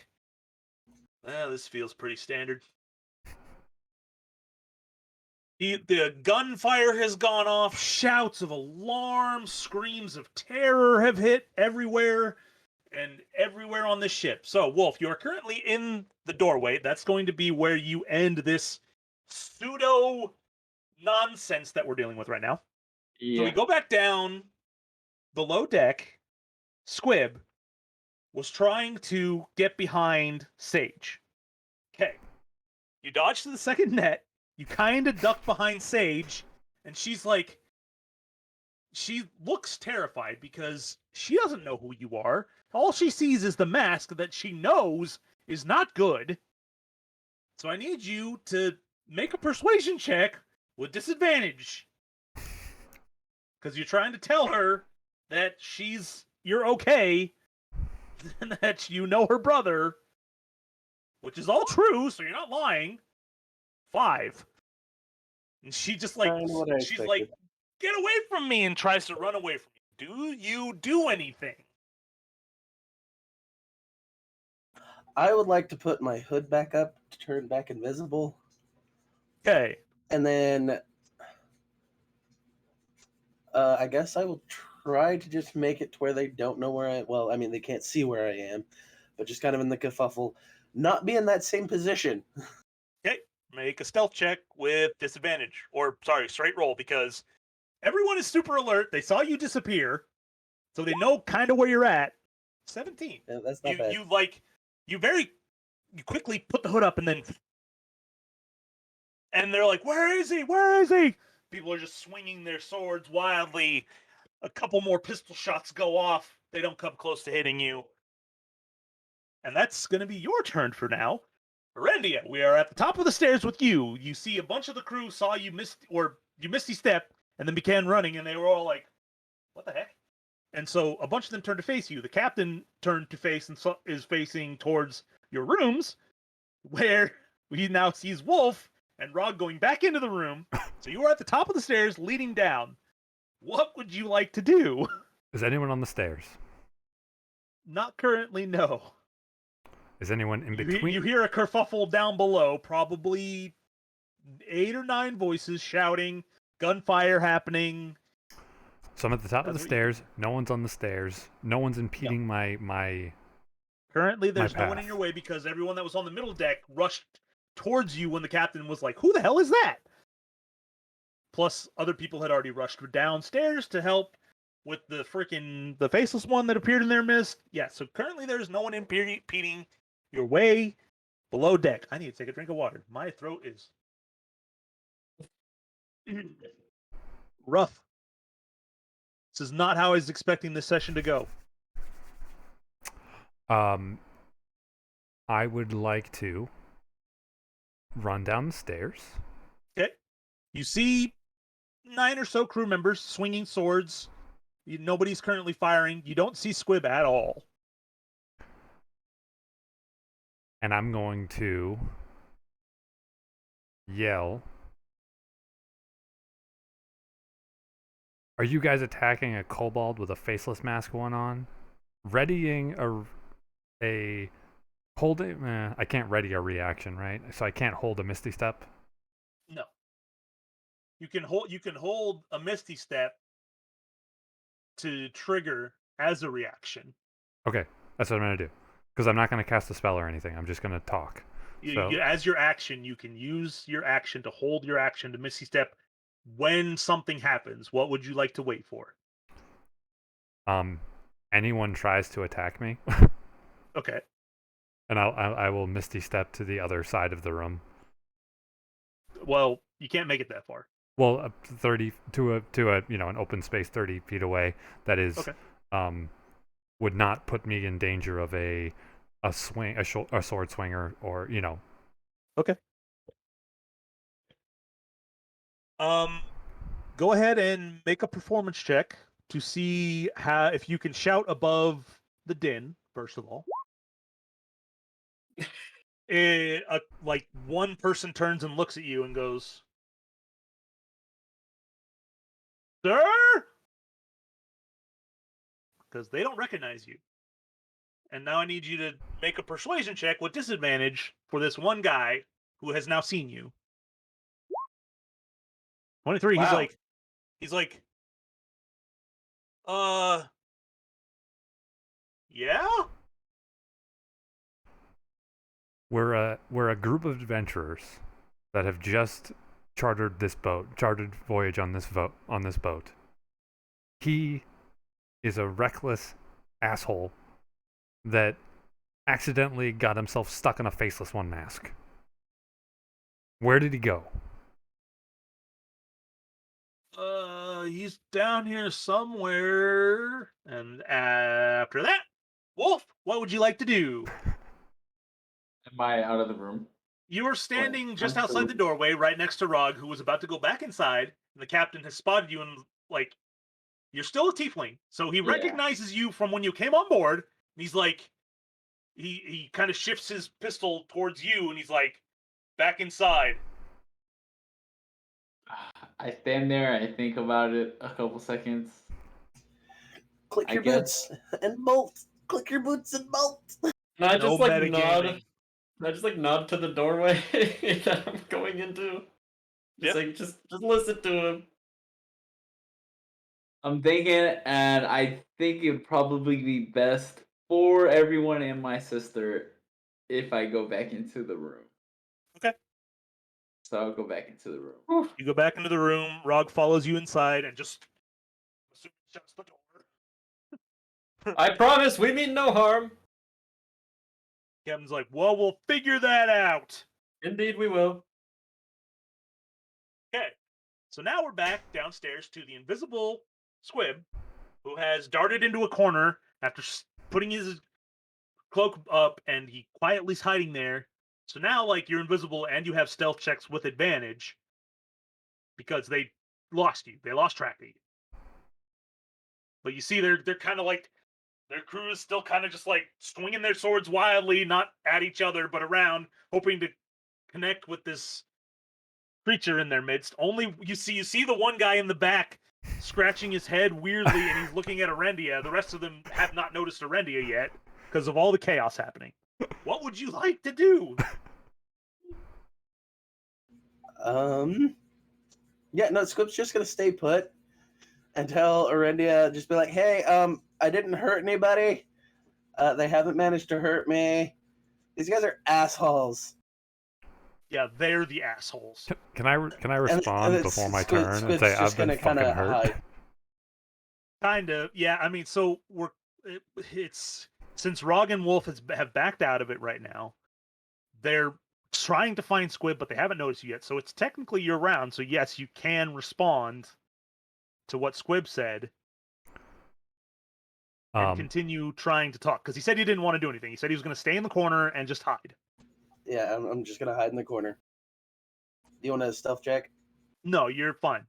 this feels pretty standard. The gunfire has gone off. Shouts of alarm, screams of terror have hit everywhere and everywhere on this ship. So, Wolf, you are currently in the doorway. That's going to be where you end this pseudo nonsense that we're dealing with right now. So we Yeah. go back down below deck. Squib was trying to get behind Sage. Okay. You dodge to the second net. You kind of duck behind Sage, and she's like, she looks terrified because she doesn't know who you are. All she sees is the mask that she knows is not good. So I need you to make a persuasion check with disadvantage. Because you're trying to tell her that you're okay, and that you know her brother, which is all true, so you're not lying. 5. And she just like, Kinda what I she's expected. like, get away from me, and tries to run away from you. Do you do anything? I would like to put my hood back up to turn back invisible, Okay. and then I guess I will try to just make it to where they don't know where I. Well, I mean, they can't see where I am, but just kind of in the kerfuffle, not be in that same position. Okay. Make a stealth check with disadvantage. Or, sorry, straight roll, because everyone is super alert. They saw you disappear, so they know kind of where you're at. 17. Yeah, that's not bad. You quickly put the hood up and they're like, where is he? Where is he? People are just swinging their swords wildly. A couple more pistol shots go off. They don't come close to hitting you. And that's going to be your turn for now. Arendia, we are at the top of the stairs with you. You see a bunch of the crew saw you misty step and then began running, and they were all like, what the heck? And so a bunch of them turned to face you. The captain turned to face and is facing towards your rooms, where he now sees Wolf and Rog going back into the room. So you are at the top of the stairs leading down. What would you like to do? Is anyone on the stairs? Not currently, no. Is anyone in between? You hear a kerfuffle down below, probably 8 or 9 voices shouting, gunfire happening. So I'm at the top of the stairs. No one's on the stairs. No one's impeding my. Currently, there's no one in path. your way because everyone that was on the middle deck rushed towards you when the captain was like, who the hell is that? Plus, other people had already rushed downstairs to help with the faceless one that appeared in their midst. Yeah, so currently there's no one impeding your way below deck. I need to take a drink of water. My throat is rough. This is not how I was expecting this session to go. I would like to run down the stairs. Okay. You see 9 or so crew members swinging swords. Nobody's currently firing. You don't see Squib at all. And I'm going to yell. Are you guys attacking a kobold with a faceless mask one on? Readying a holding. I can't ready a reaction, right? So I can't hold a misty step. No. You can hold a Misty Step to trigger as a reaction. Okay, that's what I'm gonna do. Because I'm not gonna cast a spell or anything. I'm just gonna talk. So As your action, you can use your action to hold your action to Misty Step when something happens. What would you like to wait for? anyone tries to attack me, Okay. and I will Misty Step to the other side of the room. Well, you can't make it that far. Well, 30 to a an open space 30 feet away. That is, Okay. would not put me in danger of a sword swinger or Okay. Go ahead and make a performance check to see if you can shout above the din. First of all, like one person turns and looks at you and goes, "Sir," because they don't recognize you. And now I need you to make a persuasion check with disadvantage for this one guy who has now seen you. 23. Wow. He's like, yeah. We're a group of adventurers that have just chartered voyage on this boat. He is a reckless asshole that accidentally got himself stuck in a faceless one mask. Where did he go? He's down here somewhere. And after that, Wolf, what would you like to do? Am I out of the room? You are standing just I'm outside the doorway, right next to Rog, who was about to go back inside. And the captain has spotted you, and like, you're still a tiefling, so he Yeah. recognizes you from when you came on board. And he's like, he kind of shifts his pistol towards you, and he's like, back inside. I stand there. I think about it a couple seconds. Click I your guess- boots and bolt. Click your boots and bolt. And I No just like metagaming. nod. I just like nod to the doorway that I'm going into. Just Yep. like just listen to him. I'm thinking, and I think it'd probably be best for everyone and my sister if I go back into the room. Okay. So I'll go back into the room. You go back into the room. Rog follows you inside and just shuts the door. I promise we mean no harm. Kevin's like, well, we'll figure that out. Indeed we will. Okay. So now we're back downstairs to the invisible Squib, who has darted into a corner after putting his cloak up, and he quietly's hiding there. So now, like, you're invisible and you have stealth checks with advantage because they lost you. They lost track of you. But you see, they're kind of like, their crew is still kind of just like swinging their swords wildly, not at each other, but around, hoping to connect with this creature in their midst. Only you see the one guy in the back scratching his head weirdly, and he's looking at Arendia. The rest of them have not noticed Arendia yet because of all the chaos happening. What would you like to do? Yeah, no, Squib's just gonna stay put and tell Arendia, just be like, hey, I didn't hurt anybody. They haven't managed to hurt me. These guys are assholes. Yeah, they're the assholes. Can I respond it's- before my Squid- turn and Squid's say just I've been gonna fucking kinda hurt? hide. Kind of, yeah. I mean, so it's since Rog and Wolf have backed out of it right now. They're trying to find Squib, but they haven't noticed you yet. So it's technically your round. So yes, you can respond to what Squib said and continue trying to talk, because he said he didn't want to do anything. He said he was going to stay in the corner and just hide. Yeah, I'm just gonna hide in the corner. You want a stealth check? No, you're fine.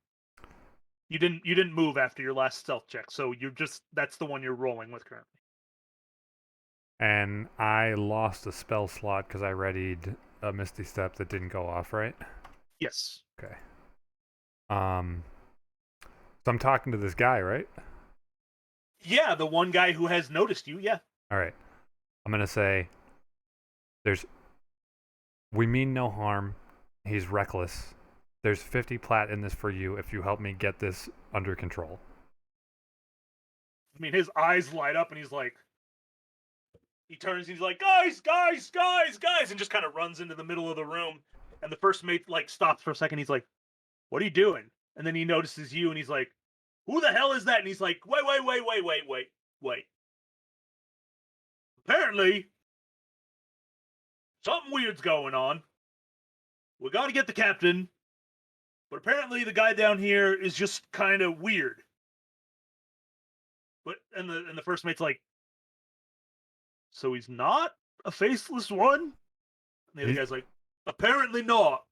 You didn't move after your last stealth check, so that's the one you're rolling with currently. And I lost a spell slot because I readied a Misty Step that didn't go off, right? Yes. Okay. So I'm talking to this guy, right? Yeah, the one guy who has noticed you. Yeah. All right. I'm gonna say, we mean no harm. He's reckless. There's 50 plat in this for you if you help me get this under control. I mean, his eyes light up, and he's like, he turns, and he's like, guys, guys, guys, guys, and just kind of runs into the middle of the room. And the first mate like stops for a second. He's like, what are you doing? And then he notices you, and he's like, who the hell is that? And he's like, wait. Apparently, something weird's going on. We got to get the captain, but apparently the guy down here is just kind of weird. But and the first mate's like, so he's not a faceless one? And the other guy's like, apparently not.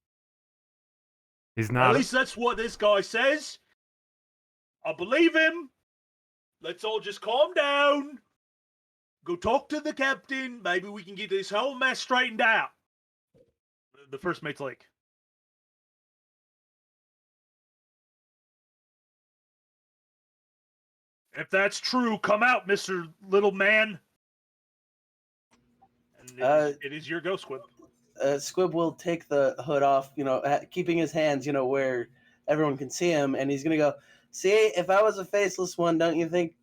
He's At not. least that's what this guy says. I believe him. Let's all just calm down. Go talk to the captain. Maybe we can get this whole mess straightened out. The first mate's like, if that's true, come out, Mr. Little Man. And it is your go, Squib. Squib will take the hood off, keeping his hands, where everyone can see him, and he's gonna go, see, if I was a faceless one, don't you think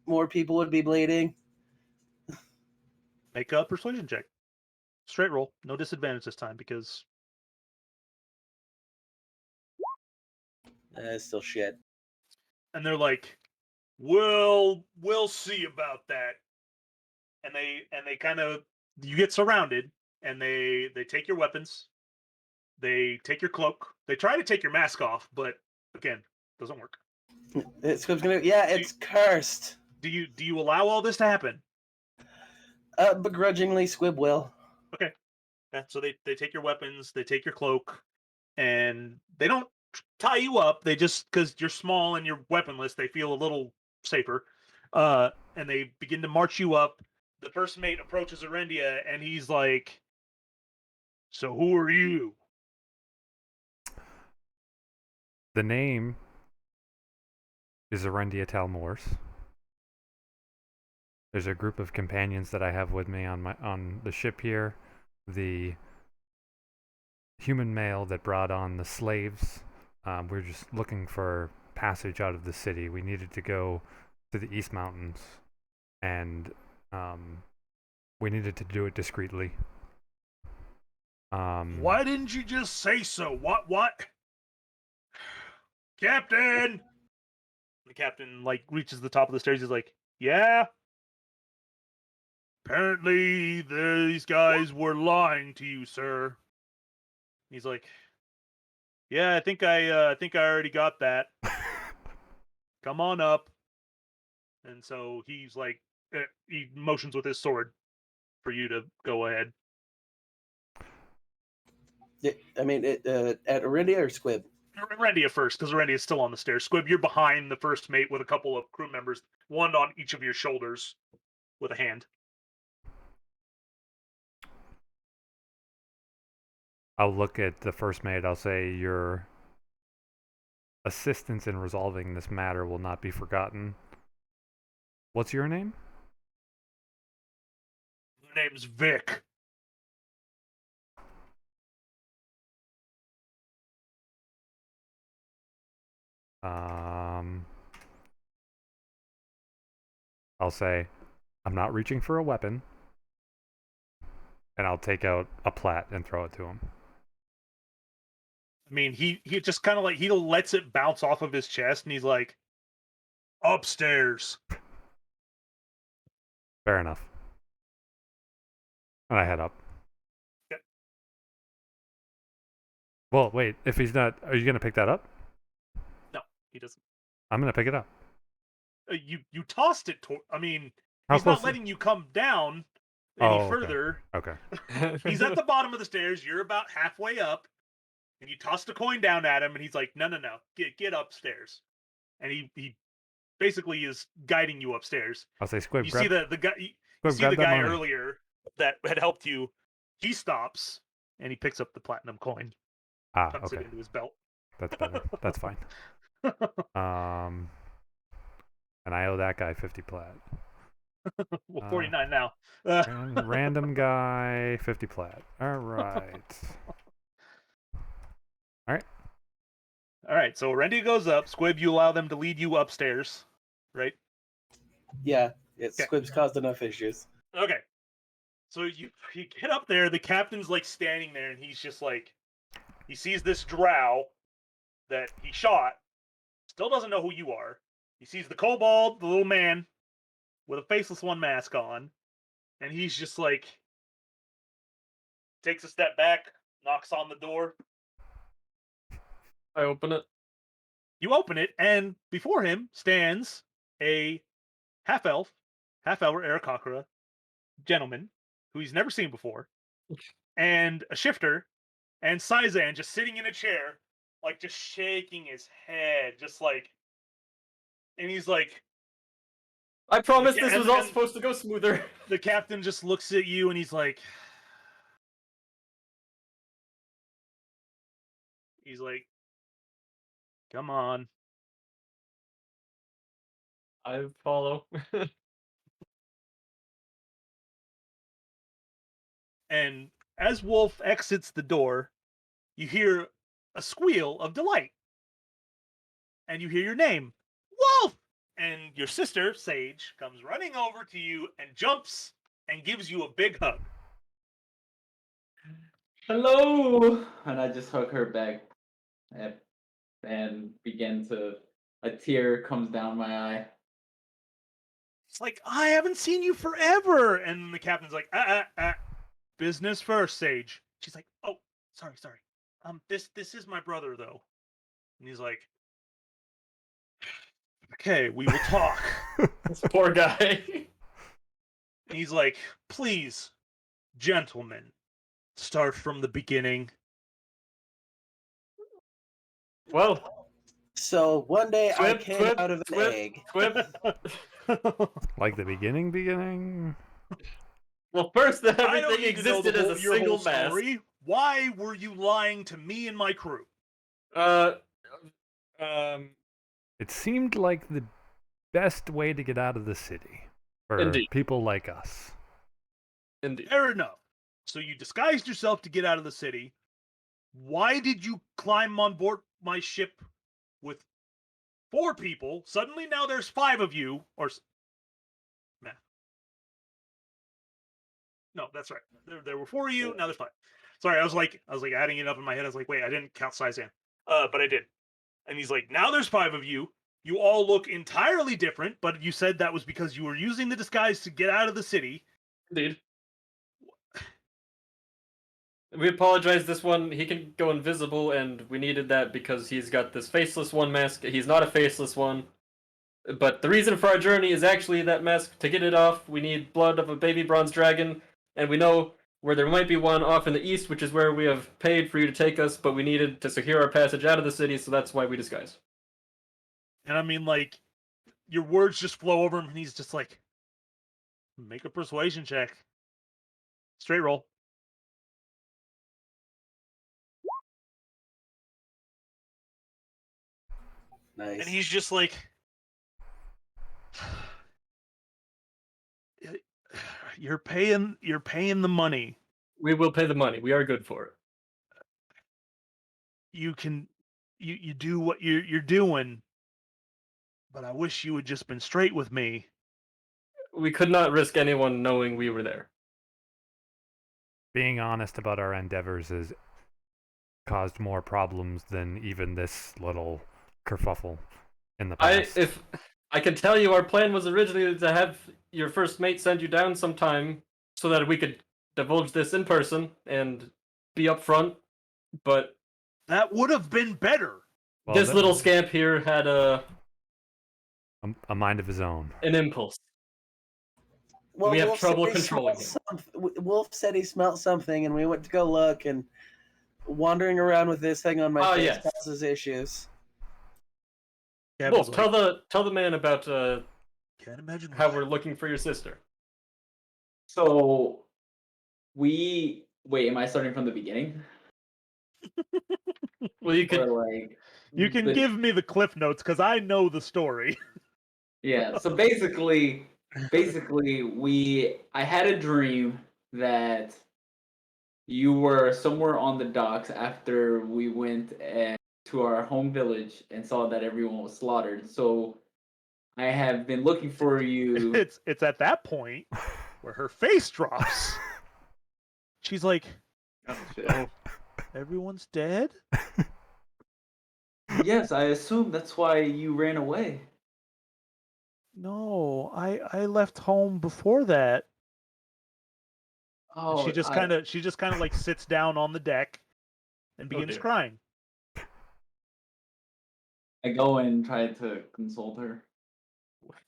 more people would be bleeding? Make a persuasion check. Straight roll. No disadvantage this time because... Still shit. And they're like, well, we'll see about that. And they kind of... You get surrounded, and they take your weapons. They take your cloak. They try to take your mask off, but, again, doesn't work. Squib's gonna... Yeah, it's cursed. Do you allow all this to happen? Begrudgingly, Squib will. Okay. Yeah, so they take your weapons, they take your cloak, and they don't tie you up. They just, because you're small and you're weaponless, they feel a little safer. And they begin to march you up. The first mate approaches Arendia, and he's like, so who are you? The name is Arendia Talmors. There's a group of companions that I have with me on the ship here. The human male that brought on the slaves. We're just looking for passage out of the city. We needed to go to the East Mountains, and we needed to do it discreetly. Why didn't you just say so? What? Captain! The captain, reaches the top of the stairs. He's like, yeah? Apparently, these guys were lying to you, sir. He's like, yeah, I think I already got that. Come on up. And so he's like, he motions with his sword for you to go ahead. I mean, at Arendia or Squib? Arendia first, because Arendia is still on the stairs. Squib, you're behind the first mate with a couple of crew members, one on each of your shoulders with a hand. I'll look at the first mate. I'll say, your assistance in resolving this matter will not be forgotten. What's your name? My name's Vic. I'll say, I'm not reaching for a weapon, and I'll take out a plat and throw it to him. I mean, he just kind of he lets it bounce off of his chest, and he's like, upstairs. Fair enough. And I head up. Okay. Well, wait, if he's not, are you going to pick that up? No, he doesn't. I'm going to pick it up. You tossed it I mean, How he's close not letting you come down any further. Okay. He's at the bottom of the stairs. You're about halfway up, and you tossed a coin down at him, and he's like, no, get upstairs. And he basically is guiding you upstairs. I'll say, Squib, You grab, see the guy. You Squib, see grab the that guy money. earlier that had helped you. He stops and he picks up the platinum coin, tucks it Okay. into his belt. That's better. That's fine. And I owe that guy 50 plat. Well, 49 now. And random guy, 50 plat. All right. All right. All right, so Orendia goes up. Squib, you allow them to lead you upstairs, right? Yeah, Okay. Squib's caused enough issues. Okay. So you get up there. The captain's like standing there, and he's just like, he sees this drow that he shot. Still doesn't know who you are. He sees the kobold, the little man with a faceless one mask on, and he's just like, takes a step back, knocks on the door. I open it. You open it, and before him stands a half-elf, half-elver Aarakocra gentleman who he's never seen before, and a shifter, and Sizan just sitting in a chair, like just shaking his head, just like, and he's like, I promise this and- was all and- supposed to go smoother. the captain just looks at you and he's like, come on. I follow. And as Wolf exits the door, you hear a squeal of delight. And you hear your name, Wolf! And your sister, Sage, comes running over to you and jumps and gives you a big hug. Hello! And I just hug her back and begin to. A tear comes down my eye. It's like, I haven't seen you forever. And the captain's like, business first, Sage. She's like, oh, sorry. This is my brother, though. And he's like, okay, we will talk. This poor guy. And he's like, please, gentlemen, start from the beginning. Well, So one day I Squib, came Squib, out of an Squib, egg. Squib. Like the beginning? Well, first, I don't everything need to know existed as a your single whole mask. story. Why were you lying to me and my crew? It seemed like the best way to get out of the city. For Indeed. people like us. Indeed. Fair enough. So you disguised yourself to get out of the city. Why did you climb on board my ship with 4 people? Suddenly now there's 5 of you. Or math. No, that's right. There were 4 of you. Now there's 5. Sorry, I was like adding it up in my head. I was like, wait, I didn't count Sizan. But I did. And he's like, now there's 5 of you. You all look entirely different, but you said that was because you were using the disguise to get out of the city. Indeed. We apologize. This one, he can go invisible, and we needed that because he's got this faceless one mask. He's not a faceless one. But the reason for our journey is actually that mask. To get it off, we need blood of a baby bronze dragon, and we know where there might be one off in the east, which is where we have paid for you to take us, but we needed to secure our passage out of the city, so that's why we disguise. And I mean, like, your words just flow over him, and he's just like, make a persuasion check. Straight roll. Nice. And he's just like, you're paying the money. We will pay the money. We are good for it. You can you do what you're doing, but I wish you had just been straight with me. We could not risk anyone knowing we were there. Being honest about our endeavors has caused more problems than even this little kerfuffle in the past. If I can tell you, our plan was originally to have your first mate send you down sometime so that we could divulge this in person and be upfront. But That would have been better. Well, this that- little scamp here had a mind of his own. an impulse. Well, we have Wolf trouble said he controlling smelled Wolf said he smelt something, and we went to go look, and wandering around with this thing on my Oh, face yes. causes issues. Wolf, tell the man about Can't imagine how we're looking for your sister. So wait, am I starting from the beginning? Well, you Or could. like You can the- give me the cliff notes because I know the story. Yeah, so basically I had a dream that you were somewhere on the docks after we went and to our home village and saw that everyone was slaughtered. So I have been looking for you. It's at that point where her face drops. She's like, Oh, shit. "Oh, everyone's dead?" Yes, I assume that's why you ran away. No, I left home before that. And Oh, she just kind of like sits down on the deck and begins dear. crying. I go and try to console her.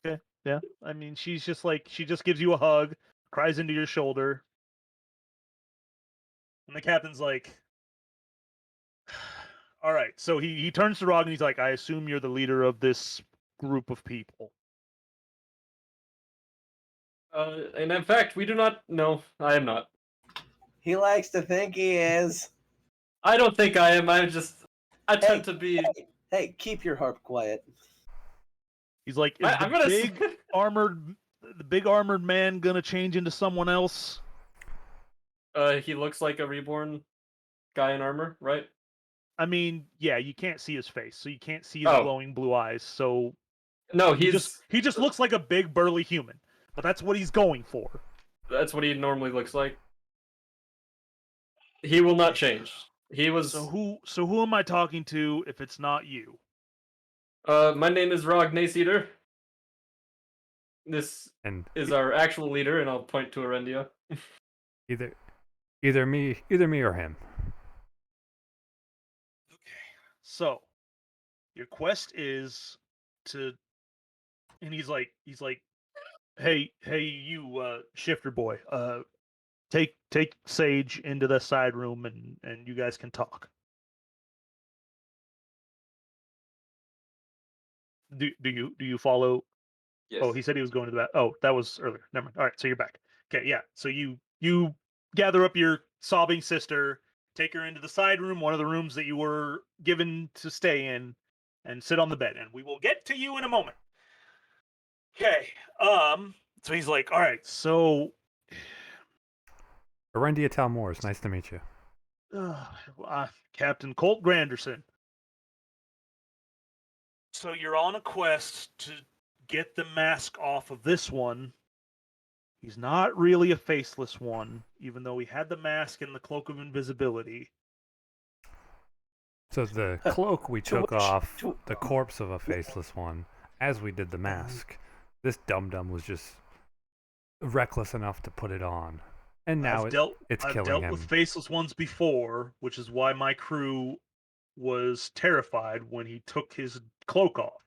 Okay, yeah. I mean, she's just like she just gives you a hug, cries into your shoulder, and the captain's like, "All right." So he turns to Rog and he's like, "I assume you're the leader of this group of people." And in fact, we do not. No, I am not. He likes to think he is. I don't think I am. I tend Hey, to be. Hey, keep your harp quiet. He's like, "Is I'm gonna. the big armored man gonna change into someone else?" He looks like a reborn guy in armor, right? I mean, yeah, you can't see his face, so you can't see his Oh. glowing blue eyes. So No, he just looks like a big burly human. But that's what he's going for. That's what he normally looks like. He will not change. He was. So who am I talking to if it's not you? My name is Rog Naceater. This And is our actual leader, and I'll point to Arendia. either me or him. Okay. So your quest is to, and he's like, hey, you, shifter boy, take Sage into the side room and you guys can talk. Do you follow? Yes. Oh, he said he was going to that. Oh, that was earlier. Never mind. All right, so you're back. Okay, yeah. So you gather up your sobbing sister, take her into the side room, one of the rooms that you were given to stay in, and sit on the bed. And we will get to you in a moment. Okay. So he's like, all right. So, Arendia Talmores, nice to meet you. Captain Colt Granderson. So you're on a quest to get the mask off of this one. He's not really a faceless one, even though he had the mask and the cloak of invisibility. So the cloak we took which- off to- the corpse of a faceless one as we did the mask. This dum-dum was just reckless enough to put it on. And now I've it's killing dealt him. with faceless ones before, which is why my crew was terrified when he took his cloak off.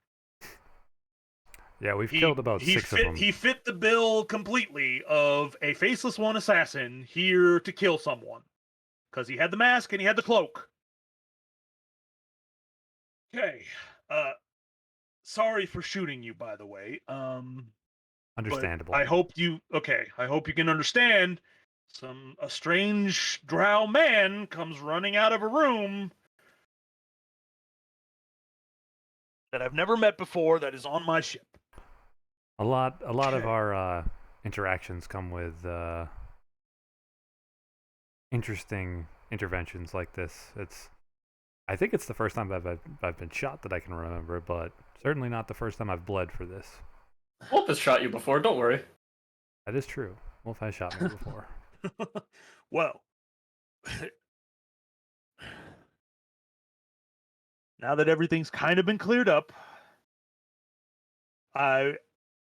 Yeah, we've killed about 6 of them. He fit the bill completely of a faceless one assassin here to kill someone. Because he had the mask and he had the cloak. Okay. Sorry for shooting you, by the way. Understandable. But I hope you can understand. A strange drow man comes running out of a room that I've never met before that is on my ship. A lot of Okay. our interactions come with interesting interventions like this. I think it's the first time I've been shot that I can remember, but certainly not the first time I've bled for this. Wolf has shot you before. Don't worry. That is true. Wolf has shot me before. Well, now that everything's kind of been cleared up,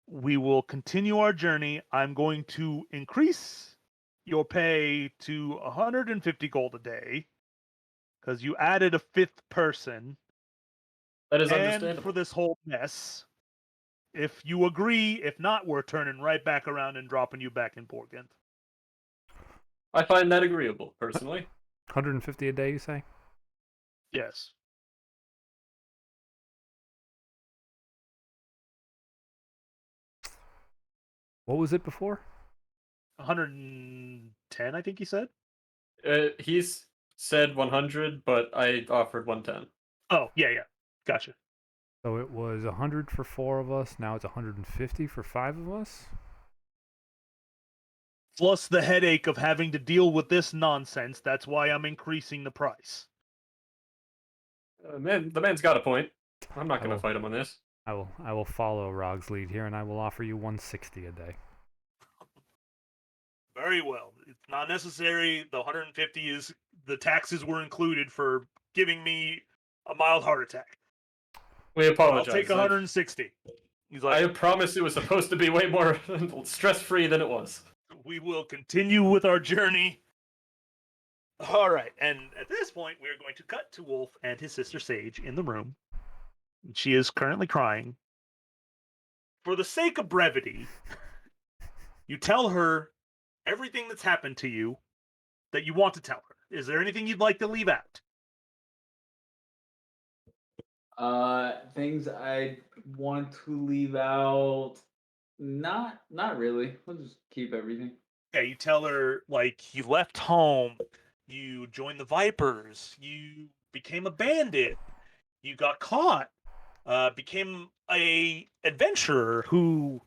we will continue our journey. I'm going to increase your pay to 150 gold a day because you added a 5th person. That is And understandable. for this whole mess, if you agree, if not, we're turning right back around and dropping you back in Boergenth. I find that agreeable, personally. 150 a day, you say? Yes. What was it before? 110, I think he said. He's said 100, but I offered 110. Oh, yeah. Gotcha. So it was 100 for 4 of us. Now it's 150 for 5 of us. Plus the headache of having to deal with this nonsense. That's why I'm increasing the price. The man's got a point. I'm not I going to will- fight him on this. I will follow Rog's lead here, and I will offer you 160 a day. Very well. It's not necessary. The 150 is the taxes were included for giving me a mild heart attack. We I'll apologize. take 160. He's I like, promise it was supposed to be way more stress-free than it was. we will continue with our journey. All right, and at this point, we are going to cut to Wolf and his sister Sage in the room. She is currently crying. For the sake of brevity, you tell her everything that's happened to you that you want to tell her. Is there anything you'd like to leave out? Things I want to leave out. Not really. We'll just keep everything. Yeah, you tell her, like, you left home, you joined the Vipers, you became a bandit, you got caught, became a adventurer who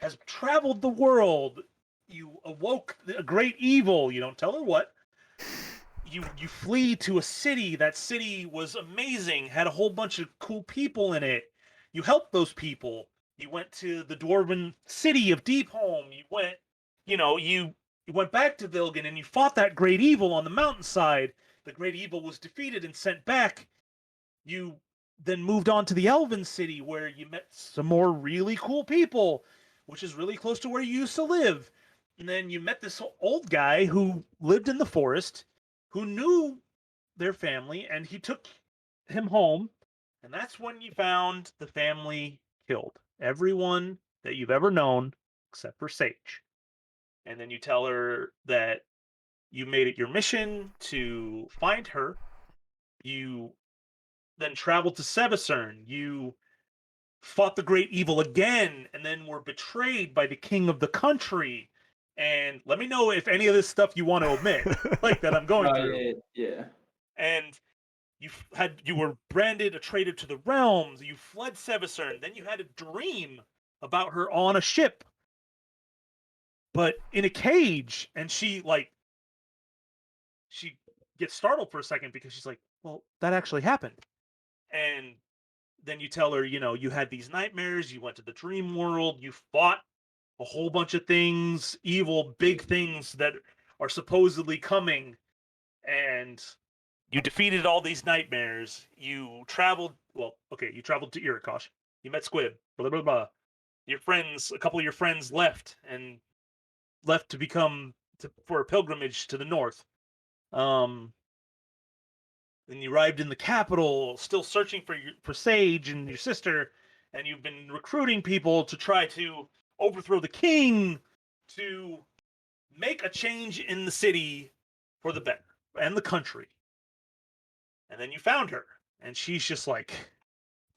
has traveled the world, you awoke a great evil. You don't tell her what. You flee to a city. That city was amazing, had a whole bunch of cool people in it. You helped those people. You went to the dwarven city of Deepholm. You went back to Vilgan and you fought that great evil on the mountainside. The great evil was defeated and sent back. You then moved on to the Elven city where you met some more really cool people, which is really close to where you used to live. And then you met this old guy who lived in the forest, who knew their family, and he took him home. And that's when you found the family killed. Everyone that you've ever known, except for Sage. And then you tell her that you made it your mission to find her. You then traveled to Sevacern. You fought the great evil again, and then were betrayed by the king of the country. And let me know if any of this stuff you want to omit, like that I'm going through. Yeah. And you were branded a traitor to the realms. You fled Sevacern. Then you had a dream about her on a ship, but in a cage. And she gets startled for a second because she's like, "Well, that actually happened." And then you tell her, you had these nightmares, you went to the dream world, you fought a whole bunch of things, evil, big things that are supposedly coming, and you defeated all these nightmares. You traveled to Irikosh. You met Squib, blah, blah, blah. A couple of your friends left for a pilgrimage to the north. Then you arrived in the capital, still searching for Sage and your sister, and you've been recruiting people to try to overthrow the king, to make a change in the city for the better and the country. And then you found her, and she's just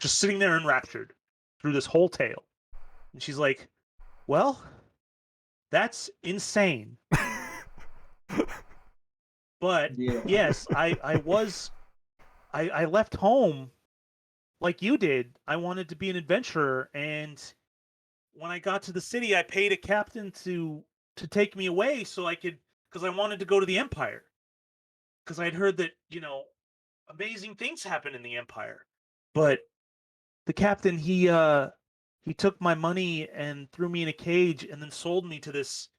sitting there enraptured through this whole tale. And she's like, "Well, that's insane. But Yeah. yes, I left home like you did. I wanted to be an adventurer, and when I got to the city, I paid a captain to take me away because I wanted to go to the Empire. Because I'd heard that, amazing things happen in the Empire. But the captain, he took my money and threw me in a cage and then sold me to this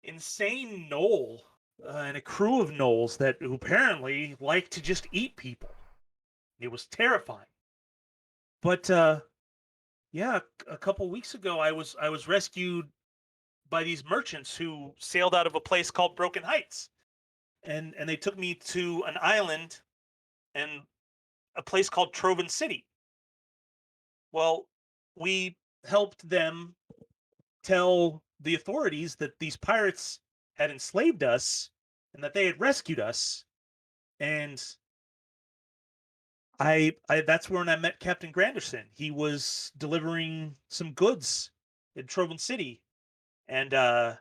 insane gnoll and a crew of gnolls who apparently like to just eat people. It was terrifying. But yeah, a couple weeks ago, I was rescued by these merchants who sailed out of a place called Broken Heights, and they took me to an island and a place called Trovan City. Well, we helped them tell the authorities that these pirates had enslaved us and that they had rescued us, and I that's when I met Captain Granderson. He was delivering some goods in Trovan City, and I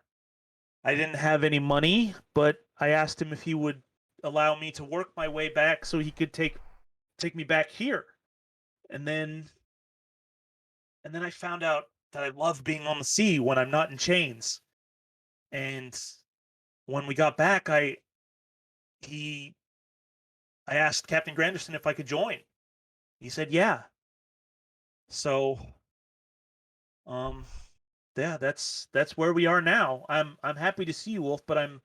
didn't have any money, but I asked him if he would allow me to work my way back so he could take me back here. And then I found out that I love being on the sea when I'm not in chains. And when we got back, I I asked Captain Granderson if I could join. He said, yeah. So, yeah, that's where we are now. I'm happy to see you, Wolf, but I'm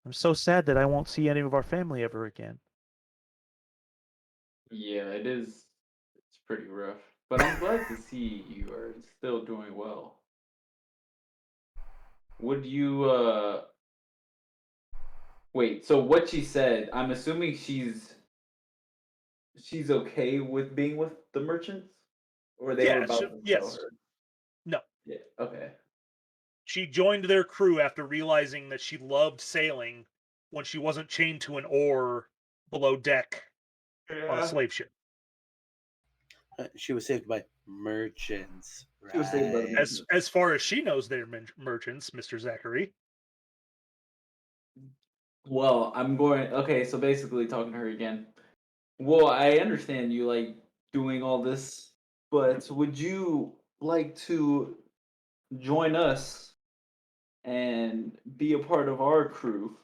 so sad that I won't see any of our family ever again. Yeah, it is. It's pretty rough. But I'm glad to see you are still doing well. Would you wait, so what she said, I'm assuming she's okay with being with the merchants? Or they were Yeah, about to sell yes. her? No. Yeah, okay. She joined their crew after realizing that she loved sailing when she wasn't chained to an oar below deck on a Yeah. slave ship. She was saved by merchants. She was saved by the Right. merchants. As far as she knows, they're merchants, Mr. Zachary. Well, I'm going okay, so basically talking to her again. Well, I understand you like doing all this, but would you like to join us and be a part of our crew?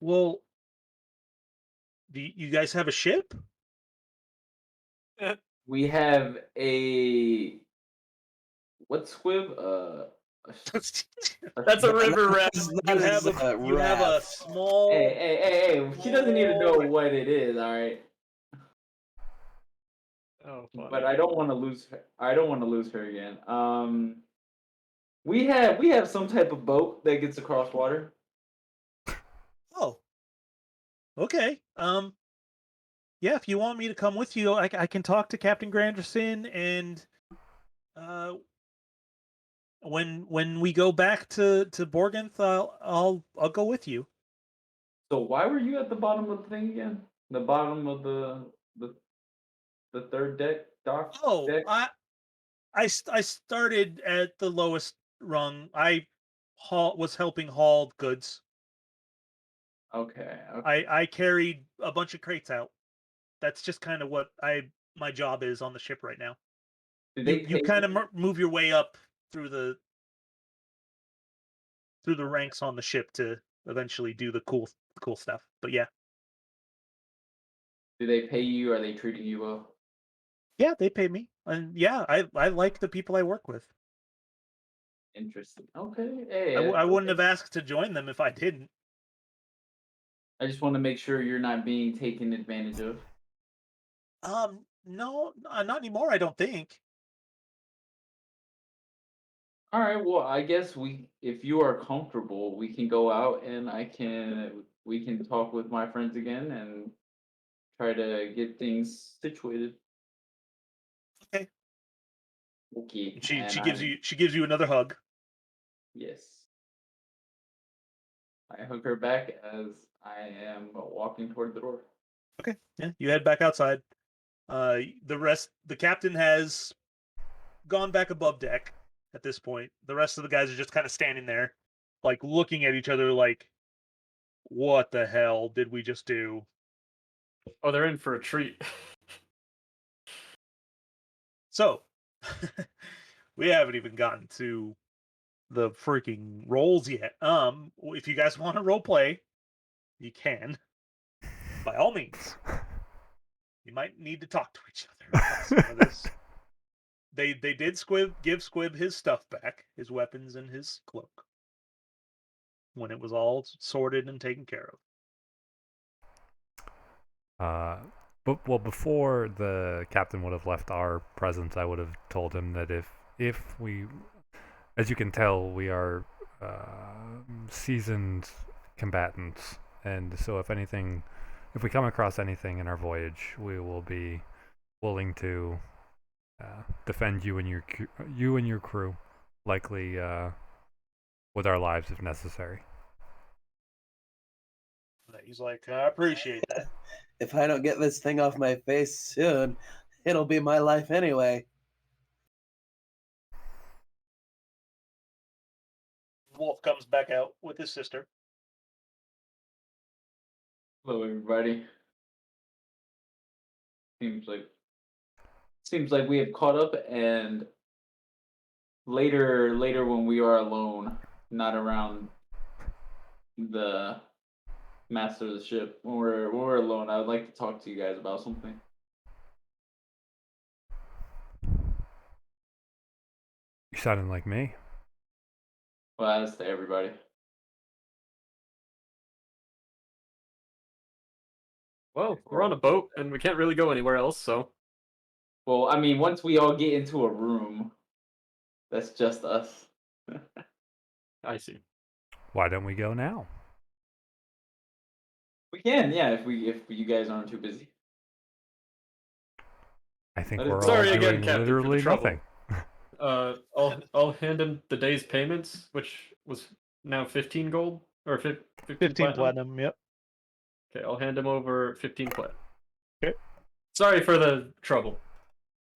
Well, do you guys have a ship? We have a what squib? That's a river rat. You have a raft. small. Hey! She doesn't need to know what it is. All right. Oh, funny. But I don't want to lose her. I don't want to lose her again. We have some type of boat that gets across water. Oh, okay. Yeah, if you want me to come with you, I can talk to Captain Granderson, and uh, when we go back to Boergenth, I'll go with you. So why were you at the bottom of the thing again? The bottom of the the third deck dock Oh, deck. I started at the lowest rung. I was helping haul goods. Okay. I carried a bunch of crates out. That's just kind of what my job is on the ship right now. Do they You pay kind you? of move your way up through the ranks on the ship to eventually do the cool stuff. But yeah, Do they pay you? Are they treating you well? yeah, they pay me, and yeah, I like the people I work with. Interesting. Okay. Hey. I wouldn't Okay. have asked to join them if I didn't. I just want to make sure you're not being taken advantage of. No, not anymore. I don't think. All right. Well, I guess if you are comfortable, we can go out and we can talk with my friends again and try to get things situated. Okay. Okay. She And she gives you another hug. yes, I hug her back as I am walking toward the door. Okay. Yeah, you head back outside. The captain has gone back above deck at this point. The rest of the guys are just kind of standing there, like looking at each other, like, "What the hell did we just do?" Oh, they're in for a treat. So, we haven't even gotten to the freaking rolls yet. If you guys want to role play, you can, by all means. You might need to talk to each other about some of this. They did give Squib his stuff back, his weapons and his cloak, when it was all sorted and taken care of. But before the captain would have left our presence, I would have told him that if we, as you can tell, we are seasoned combatants, and so if we come across anything in our voyage, we will be willing to defend you and your crew, likely with our lives if necessary. He's like, I appreciate that. If I don't get this thing off my face soon, it'll be my life anyway. Wolf comes back out with his sister. Hello, everybody. Seems like we have caught up, and later when we are alone, not around the master of the ship when we're alone. I would like to talk to you guys about something. You sounding like me. Well, that's to everybody. Well, we're on a boat and we can't really go anywhere else, so Well, I mean, once we all get into a room, that's just us. I see. Why don't we go now? We can, yeah, if you guys aren't too busy. I think That is we're all Sorry again, doing Captain, for the literally trouble. nothing. I'll hand him the day's payments, which was now 15 gold or 15 15 platinum. platinum. Yep. Okay, I'll hand him over 15 plat. Okay. Sorry for the trouble.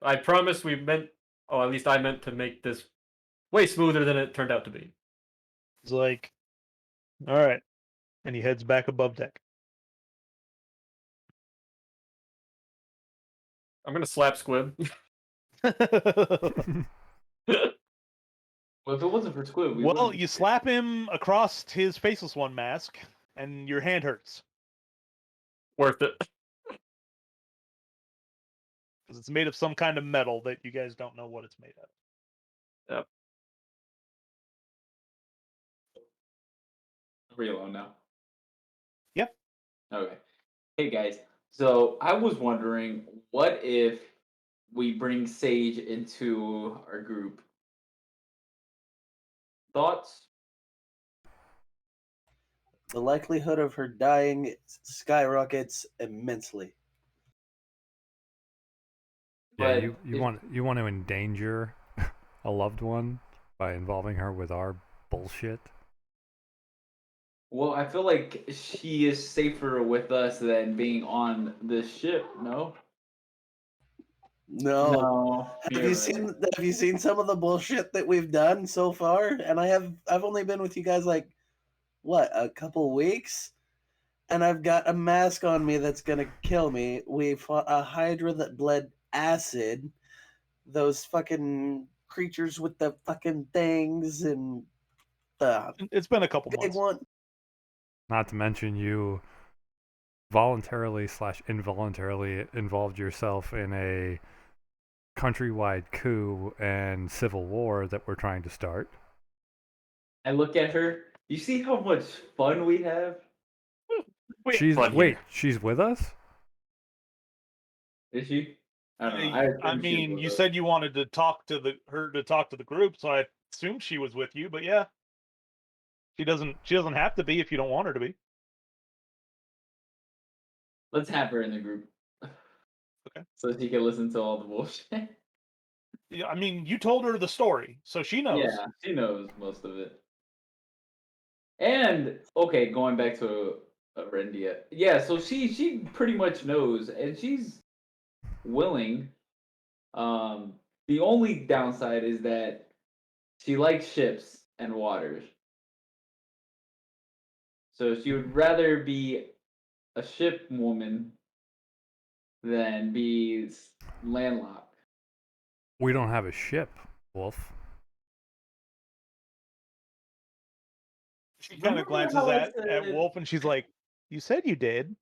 I promise we meant, at least I meant to make this way smoother than it turned out to be. He's like, all right, and he heads back above deck. I'm gonna slap Squib. Well, if it wasn't for Squid, we Well, wouldn't. you slap him across his faceless one mask, and your hand hurts Worth it. because it's made of some kind of metal that you guys don't know what it's made of. Yep. Are we alone now? Yep. Okay. Hey guys, so I was wondering, what if we bring Sage into our group? Thoughts? The likelihood of her dying skyrockets immensely. Yeah, But you want to endanger a loved one by involving her with our bullshit? Well, I feel like she is safer with us than being on this ship. No. No. No. Have you seen some of the bullshit that we've done so far? And I've only been with you guys like what, a couple weeks? And I've got a mask on me that's gonna kill me. We fought a Hydra that bled acid. Those fucking creatures with the fucking things and the It's been a couple big months. one. Not to mention you voluntarily / involuntarily involved yourself in a countrywide coup and civil war that we're trying to start. I look at her. You see how much fun we have? She's with us? Is she? I don't know. I assume she mean, was you with us. said you wanted to talk to the group, so I assumed she was with you. But yeah, she doesn't have to be if you don't want her to be. Let's have her in the group. Okay. So she can listen to all the bullshit. Yeah, I mean, you told her the story, so she knows. Yeah, she knows most of it. And okay, going back to Arendia. Yeah, so she pretty much knows, and she's willing. The only downside is that she likes ships and waters. So she would rather be a ship woman than be landlocked. We don't have a ship, Wolf. She kind of Remember glances how I at said- Wolf, and she's like, "You said you did."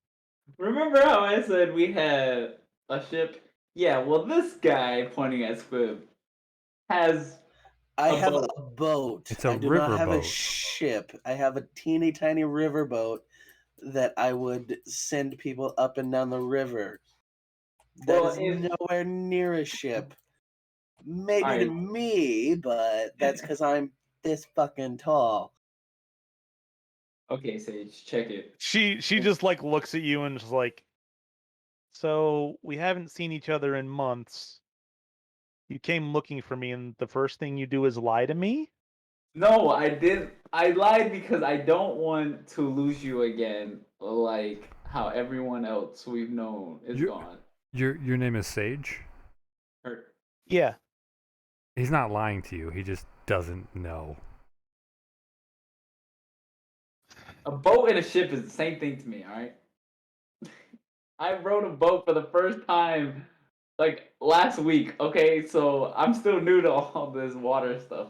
Remember how I said we had a ship? Yeah, well, this guy, pointing at Squib, has I A have boat. a boat. It's a I do not have a riverboat. ship. I have a teeny tiny riverboat that I would send people up and down the river. That Well, is if- nowhere near a ship. Maybe to Alright. me, but that's because I'm this fucking tall. Okay, Sage, check it. She just like looks at you and is like, "So we haven't seen each other in months. You came looking for me, and the first thing you do is lie to me." No, I didn't. I lied because I don't want to lose you again, like how everyone else we've known is You- gone. Your name is Sage? Hurt. Yeah. He's not lying to you. He just doesn't know. A boat and a ship is the same thing to me, alright? I rode a boat for the first time like last week, okay? So I'm still new to all this water stuff.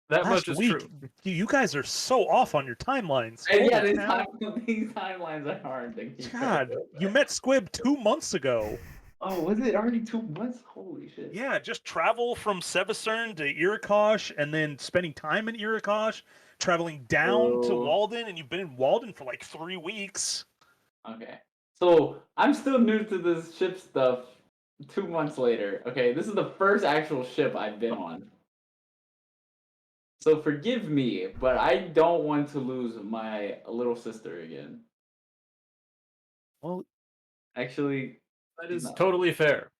That last much is week. true. You guys are so off on your timelines. And yeah, Holy these, cow. these timelines are hard to keep track God, of. you met Squib 2 months ago. Oh, was it already 2 months? Holy shit. Yeah, just travel from Sevastern to Irikosh and then spending time in Irikosh, traveling down to So, Walden, and you've been in Walden for like 3 weeks. okay. So I'm still new to this ship stuff 2 months later. Okay, this is the first actual ship I've been on. So forgive me, but I don't want to lose my little sister again. Well, Actually, That she's is not. totally fair.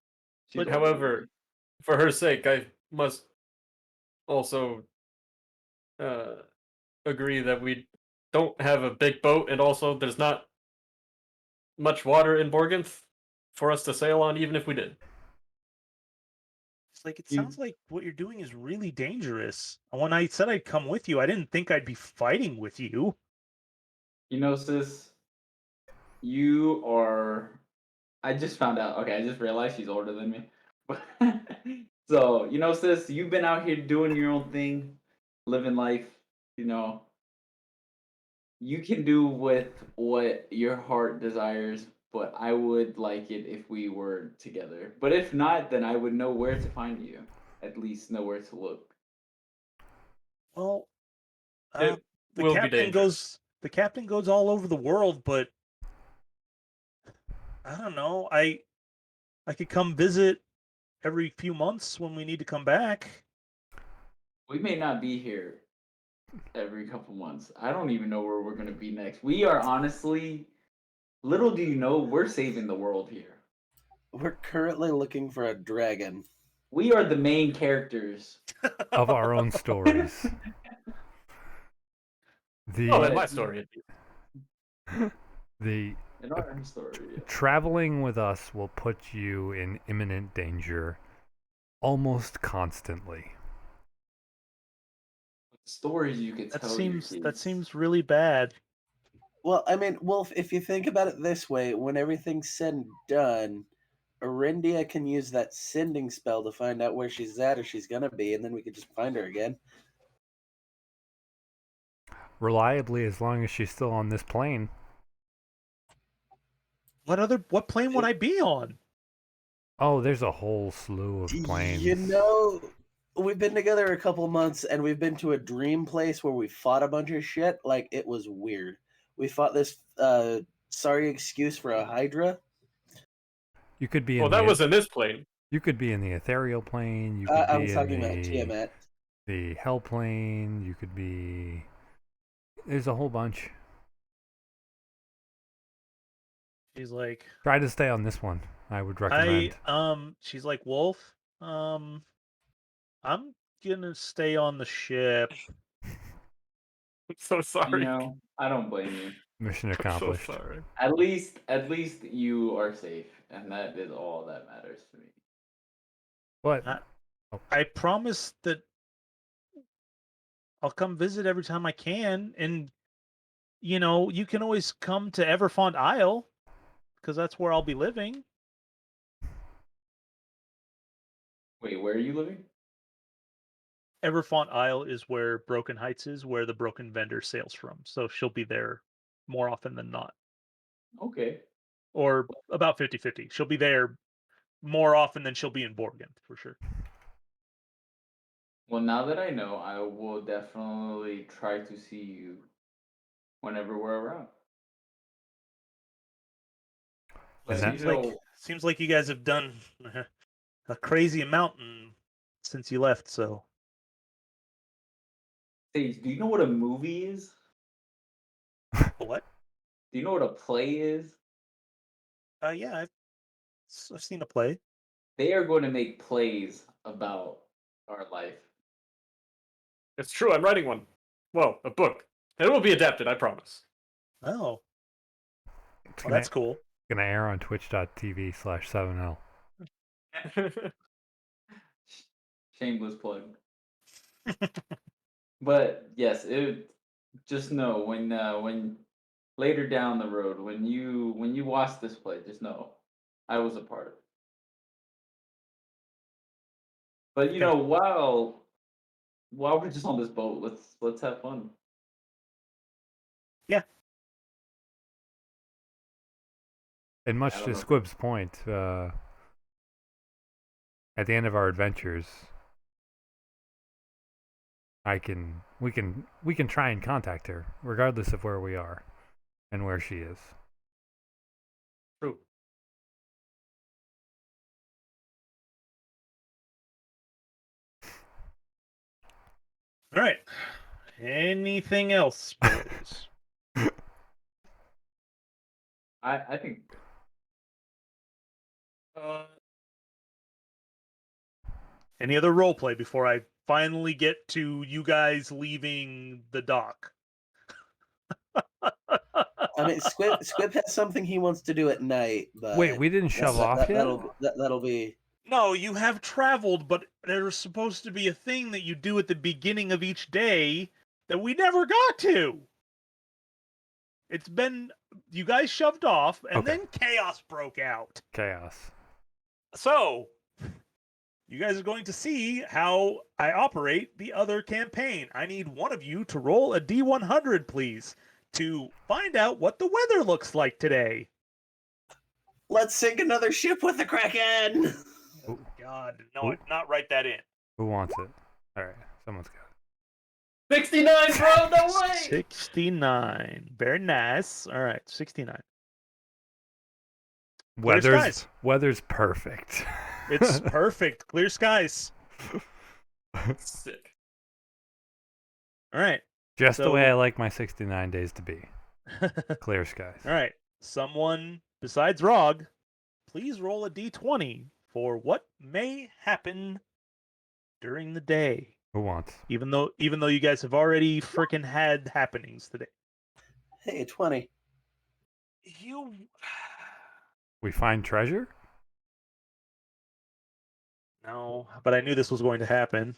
She's But- older than However, me. for her sake, I must also uh, agree that we don't have a big boat, and also there's not much water in Boergenth for us to sail on, even if we did. it's like it You- sounds like what you're doing is really dangerous. When I said I'd come with you, I didn't think I'd be fighting with you. You know, sis, you are. I just found out. Okay, I just realized she's older than me. So, you know, sis, you've been out here doing your own thing, living life. You know, you can do with what your heart desires, but I would like it if we were together. But if not, then I would know where to find you. At least know where to look. Well, It the will be captain dangerous. goes all over the world, but I don't know. I could come visit every few months when we need to come back. We may not be here every couple months. I don't even know where we're gonna be next. We are honestly, little do you know, we're saving the world here. We're currently looking for a dragon. We are the main characters. Of our own stories. Oh, in The my story, at least. the In our story. Yeah. traveling with us will put you in imminent danger almost constantly. Stories you could That tell your seems kids. really bad. Well, I mean, Wolf, if you think about it this way, when everything's said and done, Arindia can use that sending spell to find out where she's at or she's gonna be, and then we could just find her again. Reliably, as long as she's still on this plane. What plane would I be on? Oh, there's a whole slew of planes. You know, we've been together a couple months, and we've been to a dream place where we fought a bunch of shit. Like, it was weird. We fought this sorry excuse for a Hydra. You could be in Well, that the was in this plane. you could be in the ethereal plane. You could I'm be in talking about Tiamat. the hell plane. You could be. There's a whole bunch. She's like, Try to stay on this one. I would recommend. she's like, Wolf, I'm gonna stay on the ship. I'm so You sorry. know, I don't blame you. Mission I'm so accomplished. sorry. At least you are safe, and that is all that matters to me. But I promise that I'll come visit every time I can, and you can always come to Everfont Isle because that's where I'll be living. Wait, where are you living? Everfont Isle is where Broken Heights is, where the Broken Vendor sails from. So she'll be there more often than not, Okay. or about 50-50. She'll be there more often than she'll be in Boergenth, for sure. Well, now that I know, I will definitely try to see you whenever we're around. And But that- you Seems like know, seems like you guys have done a crazy amount since you left. So Sage, do you know what a movie is? what? Do you know what a play is? Yeah, I've seen a play. They are going to make plays about our life. It's true. I'm writing one. Well, a book. And it will be adapted. I promise. Oh, it's well, gonna, that's cool. gonna air on twitch.tv/7L. Shameless plug. But yes, just know when later down the road when you watch this play, just know I was a part of it. But you Okay. know, while while we're just on this boat, let's have fun. And much I to don't know. Squib's point, at the end of our adventures, we can try and contact her, regardless of where we are and where she is. True. All right. Anything else, boys? I think Any other role play before I finally get to you guys leaving the dock? I mean, Squib has something he wants to do at night, but Wait, we didn't shove off yet? that'll be. No, you have traveled, but there's supposed to be a thing that you do at the beginning of each day that we never got to. It's been you guys shoved off, and Okay. then chaos broke out. Chaos. So, you guys are going to see how I operate the other campaign. I need one of you to roll a D100, please, to find out what the weather looks like today. Let's sink another ship with the Kraken. Oh, God, no, Ooh. I did not write that in. Who wants it? All right, someone's got it. 69, bro. No way. 69. Very nice. All right, 69. Clear skies. Weather's perfect. It's perfect. Clear skies. Sick. All right. Just the So- way I like my 69 days to be. All Clear skies. right. Someone besides Rog, please roll a D20 for what may happen during the day. Who wants? Even though you guys have already freaking had happenings today. Hey, 20. You We find treasure? No, but I knew this was going to happen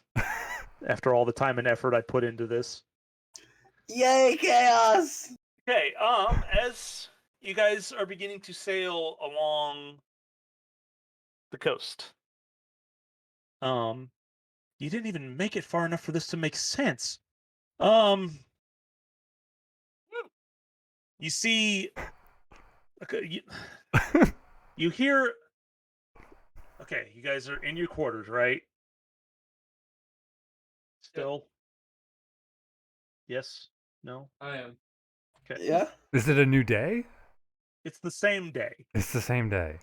after all the time and effort I put into this. Yay, chaos! Okay, as you guys are beginning to sail along the coast, you didn't even make it far enough for this to make sense. You see, okay, you hear. Okay, you guys are in your quarters, right? Still. Yes. No. I am. Okay. Yeah? Is it a new day? It's the same day. It's the same day.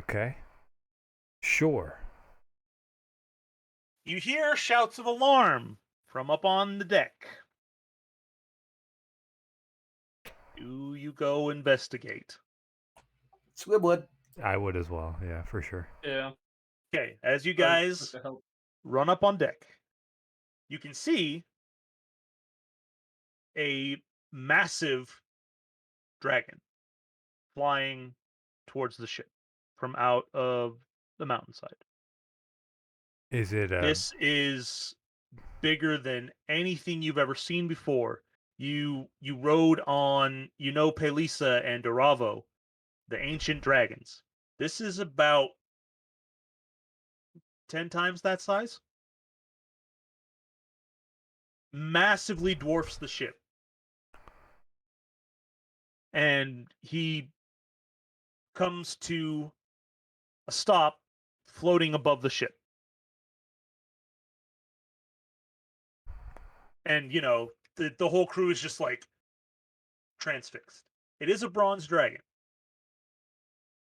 Okay. Sure. You hear shouts of alarm from up on the deck. Do you go investigate? Squibwood. I would as well. Yeah, for sure. Yeah. Okay, as you What guys the hell? run up on deck, you can see a massive dragon flying towards the ship from out of the mountainside. Is it This is bigger than anything you've ever seen before. You rode on, Pelisa and Doravo, the ancient dragons. This is about 10 times that size. Massively dwarfs the ship. And he comes to a stop floating above the ship. And, the whole crew is just like transfixed. It is a bronze dragon.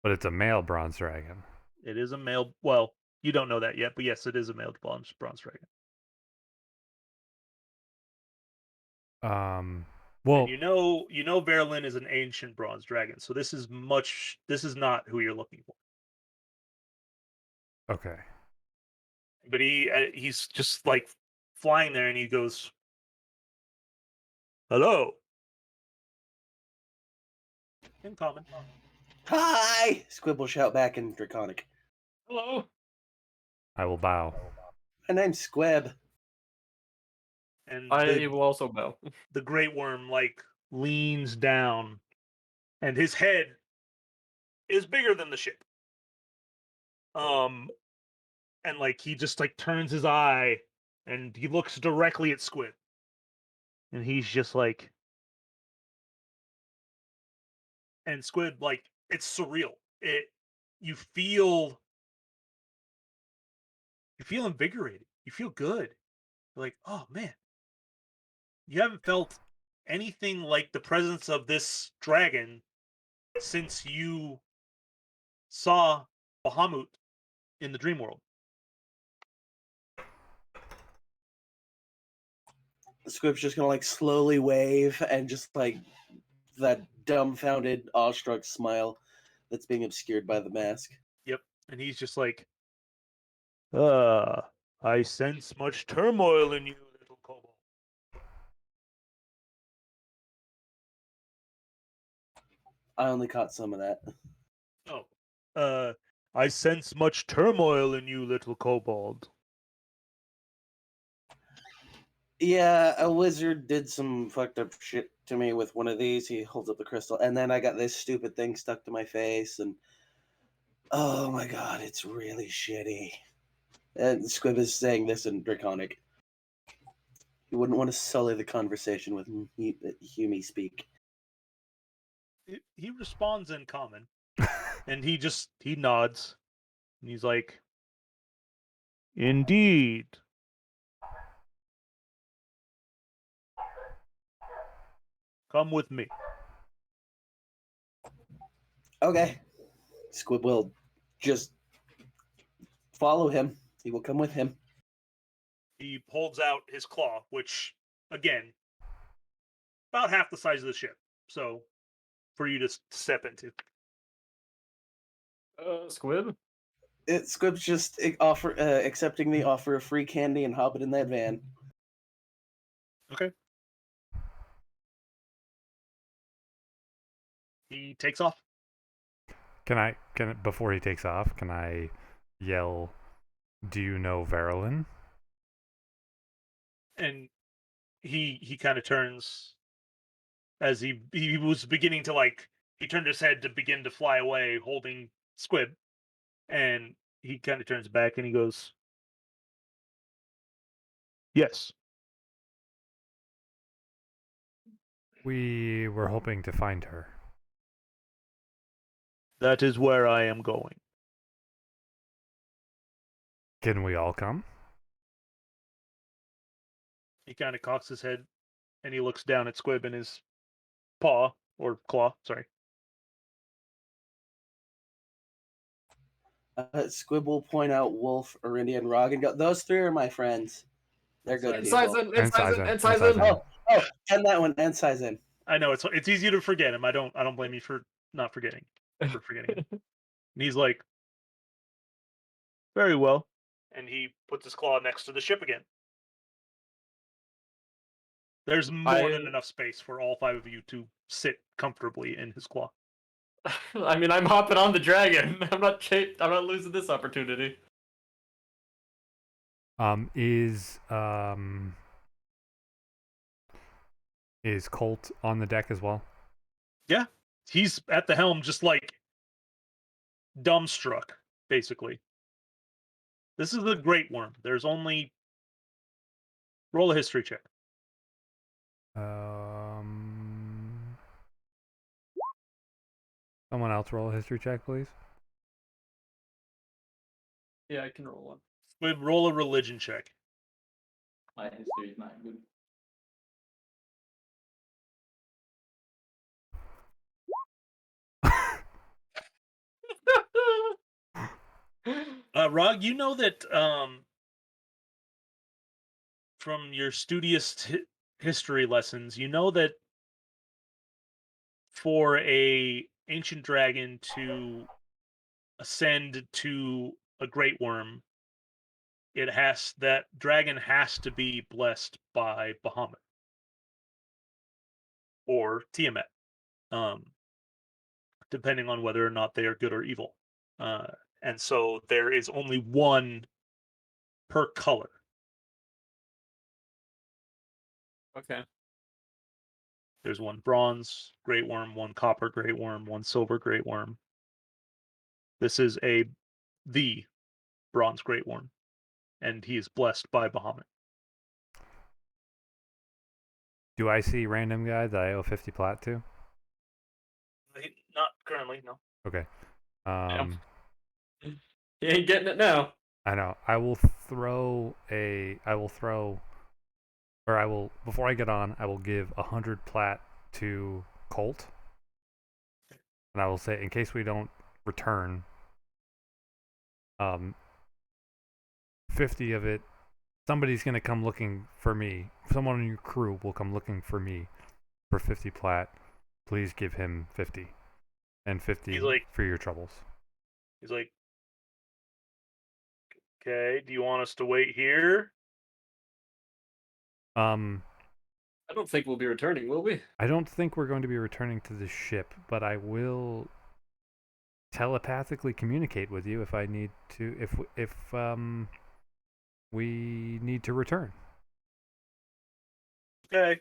but it's a male bronze dragon. It is a male. Well, you don't know that yet, but yes, it is a male bronze dragon. Well, And you know Verlin is an ancient bronze dragon, so this is not who you're looking for. okay. But he's just like flying there, and he goes, "Hello." In common. Hi! Squib will shout back in Draconic. Hello. I will bow. My name's Squib. And I will also bow. the great worm like leans down, and his head is bigger than the ship. And like he just like turns his eye and he looks directly at Squid, and he's just like, and Squid, like, it's surreal. You feel invigorated. You feel good. You're like, oh man, you haven't felt anything like the presence of this dragon since you saw Bahamut in the dream world. Squib's just gonna like slowly wave and just like that dumbfounded, awestruck smile that's being obscured by the mask. Yep. And he's just like, I sense much turmoil in you, little kobold. I only caught some of that. Oh. I sense much turmoil in you, little kobold. Yeah, a wizard did some fucked up shit to me with one of these. He holds up the crystal, and then I got this stupid thing stuck to my face, and oh my god, it's really shitty. And Squib is saying this in Draconic. You wouldn't want to sully the conversation with Humi speak. He responds in common, and he nods, and he's like, indeed. Come with me. Okay. Squib will just follow him. He will come with him. He holds out his claw, which, again, about half the size of the ship. So, for you to step into. Squib? Squib's just accepting the offer of free candy and hopping in that van. Okay. He takes off. Before he takes off, can I yell, do you know Verilyn? And he kind of turns as he was beginning to, like, he turned his head to begin to fly away holding Squib, and he kind of turns back and he goes, yes. We were hoping to find her. That is where I am going. Can we all come? He kind of cocks his head and he looks down at Squib in his paw, or claw, sorry. Squib will point out Wolf, Arindia, and Rog and go, those three are my friends. They're good people. And Sizen. Oh, and that one, and Sizen. I know it's easy to forget him. I don't blame you for not forgetting. For forgetting him. And he's like, very well. And he puts his claw next to the ship again. There's more than enough space for all five of you to sit comfortably in his claw. I mean, I'm hopping on the dragon. I'm not losing this opportunity. Is Colt on the deck as well? Yeah. He's at the helm, just like dumbstruck, basically. This is the Great Worm. There's only roll a history check. Someone else roll a history check, please. Yeah, I can roll one. We roll a religion check. My history is not good. Rog, you know that from your studious history lessons, you know that for a ancient dragon to ascend to a great worm, that dragon has to be blessed by Bahamut or Tiamat, depending on whether or not they are good or evil. And so there is only one per color. Okay. There's one bronze great worm, one copper great worm, one silver great worm. This is the bronze great worm, and he is blessed by Bahamut. Do I see random guy that I owe 50 plat to? Not currently, no. Okay. He ain't getting it now. I know. I will before I get on, I will give 100 plat to Colt. And I will say, in case we don't return, 50 of it, somebody's going to come looking for me. Someone in your crew will come looking for me for 50 plat. Please give him 50. And 50 for your troubles. He's like, okay, do you want us to wait here? I don't think we'll be returning, will we? I don't think we're going to be returning to the ship, but I will telepathically communicate with you if I need to, if we need to return. Okay.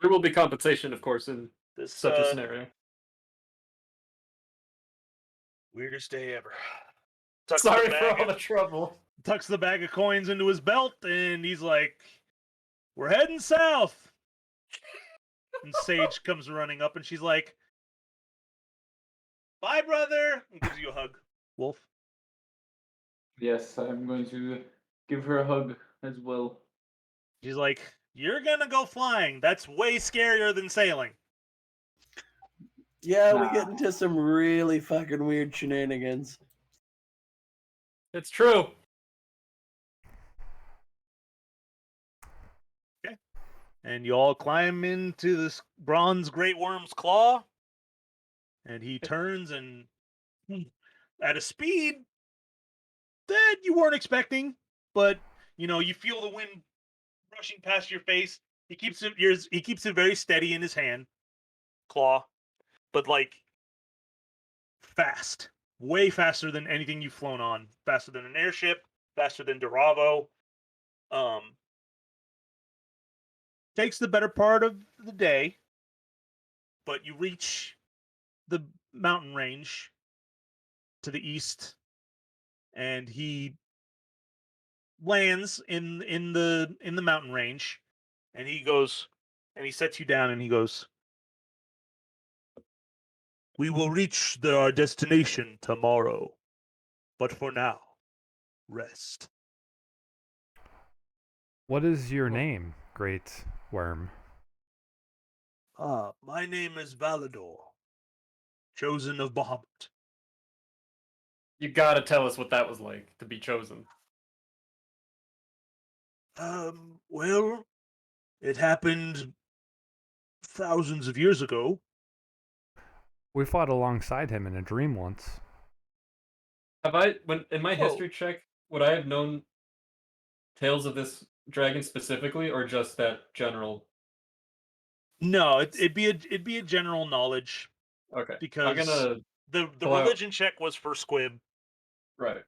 There will be compensation, of course, in This such a scenario. Weirdest day ever. Sorry for all the trouble. Tucks the bag of coins into his belt, and he's like, we're heading south. And Sage comes running up, and she's like, bye, brother, and gives you a hug, Wolf. Yes, I'm going to give her a hug as well. She's like, you're gonna go flying. That's way scarier than sailing. Yeah, we Nah. get into some really fucking weird shenanigans. It's true. Okay. And you all climb into this bronze great worm's claw, and he turns and at a speed that you weren't expecting, but you feel the wind rushing past your face. He keeps it very steady in his hand, claw, but like fast, way faster than anything you've flown on, faster than an airship, faster than Duravo. Takes the better part of the day, but you reach the mountain range to the east, and he lands in the mountain range, and he goes and he sets you down, and he goes, we will reach our destination tomorrow, but for now, rest. What is your name, Great Worm? My name is Valador, chosen of Bahamut. You gotta tell us what that was like to be chosen. Well, it happened thousands of years ago. We fought alongside him in a dream once. Have I, in my history check, would I have known tales of this dragon specifically, or just that general? No, it'd be a general knowledge. Okay, Because I'm gonna the pull out- religion check was for Squib. Right.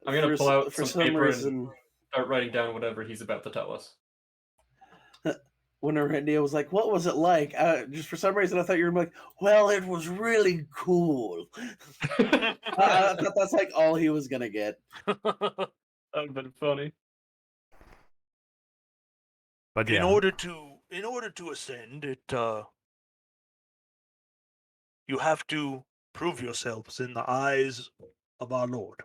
I'm gonna pull out for some paper reason, and start writing down whatever he's about to tell us. when Arendia was like, "What was it like?" Just for some reason, I thought you were like, "Well, it was really cool." I thought that's like all he was gonna get. That would have been funny. But yeah, In order to ascend, you have to prove yourselves in the eyes of our Lord.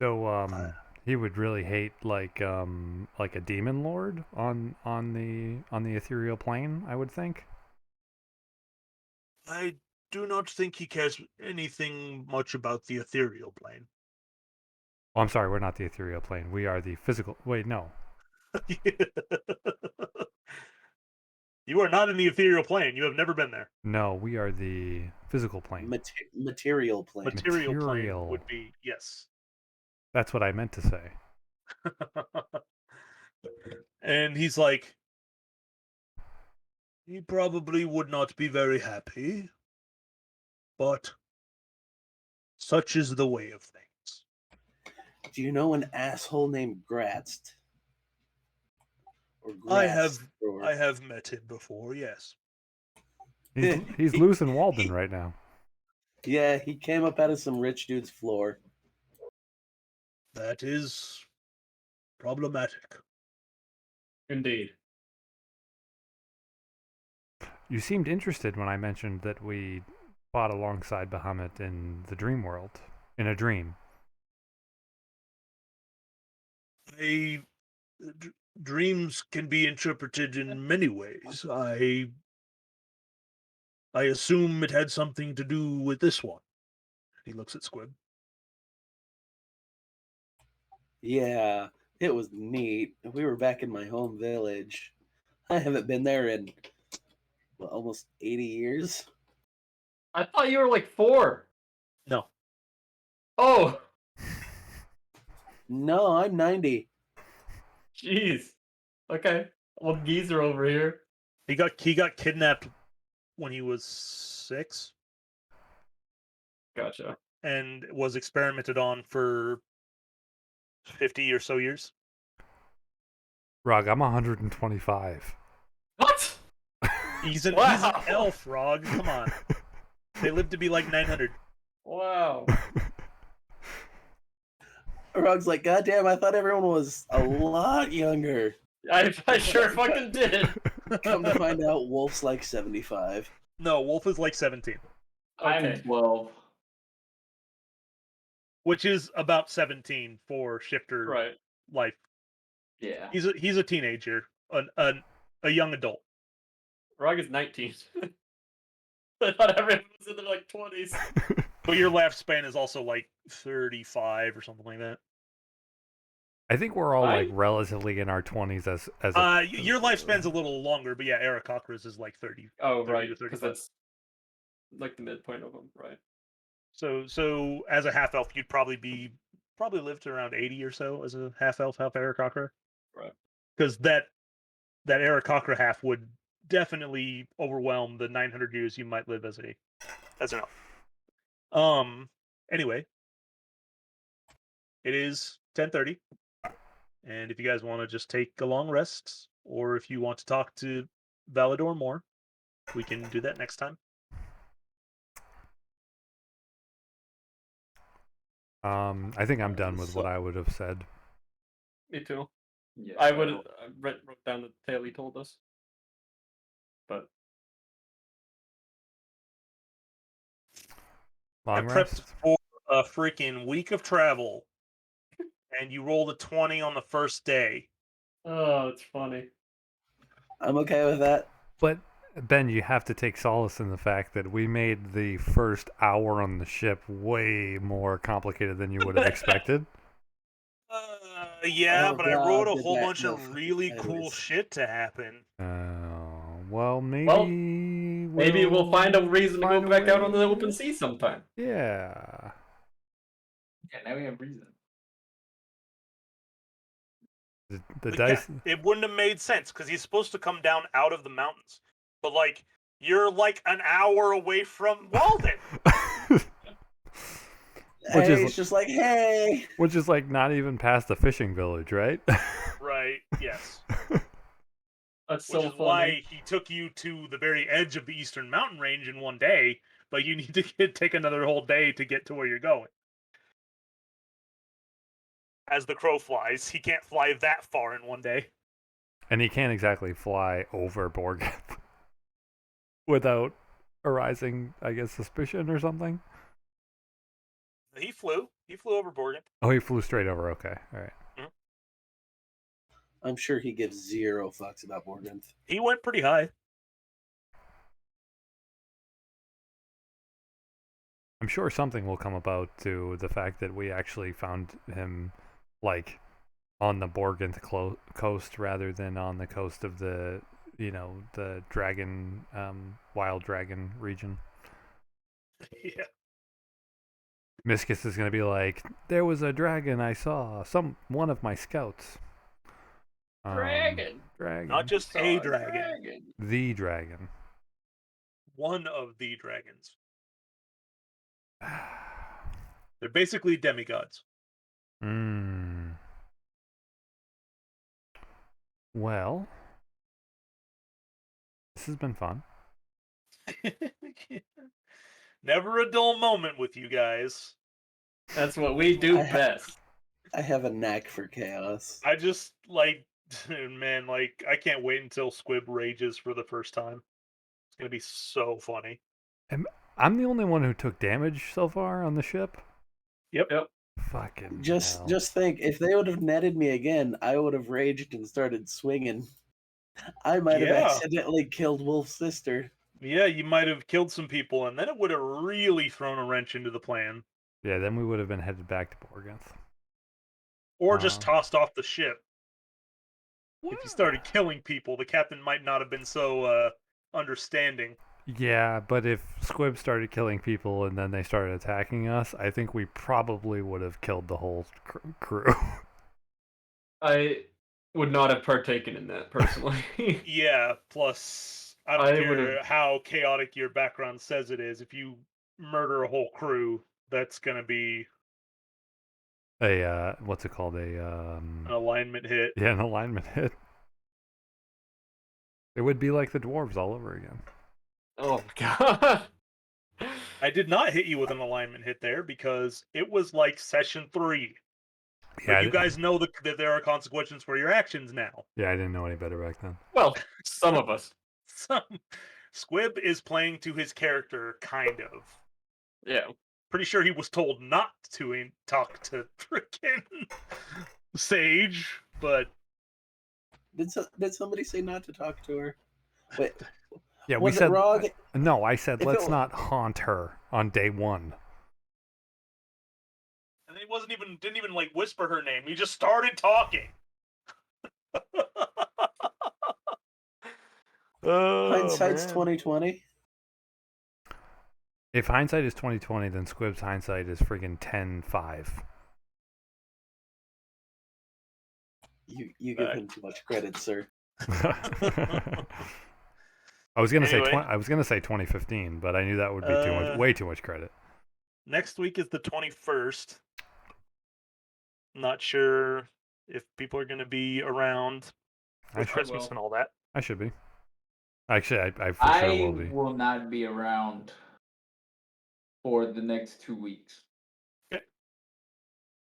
so he would really hate like a demon lord on the ethereal plane, I would think. I do not think he cares anything much about the ethereal plane. Oh, I'm sorry, we're not the ethereal plane. We are the physical. Wait, no. You are not in the ethereal plane. You have never been there. No, we are the physical plane. Material plane. Material Material. plane would be, yes. That's what I meant to say. And he's like, he probably would not be very happy, but such is the way of things. Do you know an asshole named Gratz? Or I Gratz, have met him before, yes. He's loose in Walden right now. Yeah, he came up out of some rich dude's floor. That is problematic. Indeed. You seemed interested when I mentioned that we fought alongside Bahamut in the dream world, in a dream. Dreams can be interpreted in many ways. I assume it had something to do with this one. He looks at Squib. Yeah, it was neat. We were back in my home village. I haven't been there in almost 80 years. I thought you were like 4. No. Oh, No, I'm 90. jeez. Okay. Old geezer over here. He got kidnapped when he was 6 Gotcha. and was experimented on for 50 or so years. Rog, I'm 125. What? He's an Wow. elf, Rog. Come on. They live to be like 900. Wow. Rog's like, God damn, I thought everyone was a lot younger. I sure fucking did. Come to find out, Wolf's like 75. No, Wolf is like 17, I'm Okay. 12. which is about 17 for shifter Right. life. Yeah. He's a teenager, a young adult. Rog is 19. I thought everyone was in their like 20s. But your lifespan is also like 35 or something like that. I think we're all like Right? relatively in our 20s as Your lifespan's a little longer, but yeah, Eric Cochra's is like 30. Oh, 30 right. to Because 35. that's like the midpoint of them, right? So as a half elf, you'd probably live to around 80 or so as a half elf, half Eric Cochra. Right. Because that Eric Cochra half would definitely overwhelm the 900 years you might live as an elf. Anyway, it is 10:30, and if you guys want to just take a long rest, or if you want to talk to Valador more, we can do that next time. I think I'm done with what I would have said. Me too. Yeah. I would have wrote down the tale he told us. But I Long prepped rest? for a freaking week of travel, and you rolled a 20 on the first day. oh, it's funny. I'm okay with that. But Ben, you have to take solace in the fact that we made the first hour on the ship way more complicated than you would have expected. Yeah, Oh, but I wrote a God, whole that- bunch no, of really cool anyways. shit to happen. Well, maybe Maybe we'll find a reason to go find a back out on the way. open sea sometime. Yeah. Yeah, now we have reason. The But dice. yeah, it wouldn't have made sense because he's supposed to come down out of the mountains. But like, you're like an hour away from Walden. Which Hey, is- it's just like, hey. Which is like not even past the fishing village, right? Right, yes. That's Which so is funny. why he took you to the very edge of the Eastern Mountain Range in one day, but you need to take another whole day to get to where you're going. As the crow flies, he can't fly that far in one day. And he can't exactly fly over Boergenth without arising, I guess, suspicion or something. He flew over Boergenth. Oh, he flew straight over. Okay, all right. I'm sure he gives zero fucks about Boergenth. He went pretty high. I'm sure something will come about to the fact that we actually found him, like, on the Boergenth coast rather than on the coast of the, the dragon, wild dragon region. Yeah. Miscus is gonna be like, there was a dragon I saw. One of my scouts. Dragon. Dragon. Not just a dragon. The dragon. One of the dragons. They're basically demigods. Well, this has been fun. Never a dull moment with you guys. That's what we do I ha- best. I have a knack for chaos. I just like, man, like I can't wait until Squib rages for the first time. It's gonna be so funny. I'm the only one who took damage so far on the ship. Yep. Fucking Just hell. just think, if they would have netted me again, I would have raged and started swinging. I might have Yeah. accidentally killed Wolf's sister. Yeah, you might have killed some people, and then it would have really thrown a wrench into the plan. Yeah, then we would have been headed back to Boergenth. Or just Um, tossed off the ship. If you started killing people, the captain might not have been so understanding. Yeah, but if Squib started killing people and then they started attacking us, I think we probably would have killed the whole crew. I would not have partaken in that personally. Yeah, plus, I don't I care would've- how chaotic your background says it is. If you murder a whole crew, that's going to be What's it called? an alignment hit. Yeah, an alignment hit. It would be like the dwarves all over again. Oh my god. I did not hit you with an alignment hit there because it was like session 3. Yeah, But you guys know that there are consequences for your actions now. Yeah, I didn't know any better back then. Well, some of us. Squib is playing to his character, kind of. Yeah. Pretty sure he was told not to talk to frickin' Sage, but Did somebody say not to talk to her? Wait, Yeah, we was it said wrong? no. I said If let's it- not haunt her on day 1. and he didn't even like whisper her name. He just started talking. Hindsight's 2020. If hindsight is 2020, then Squib's hindsight is freaking 10-5. You give him too much credit, sir. I was gonna Anyway. say I was gonna say 2015, but I knew that would be way too much credit. Next week is the 21st. Not sure if people are going to be around I with should, Christmas and all that. I should be. Actually, I for sure will be. will not be around for the next 2 weeks.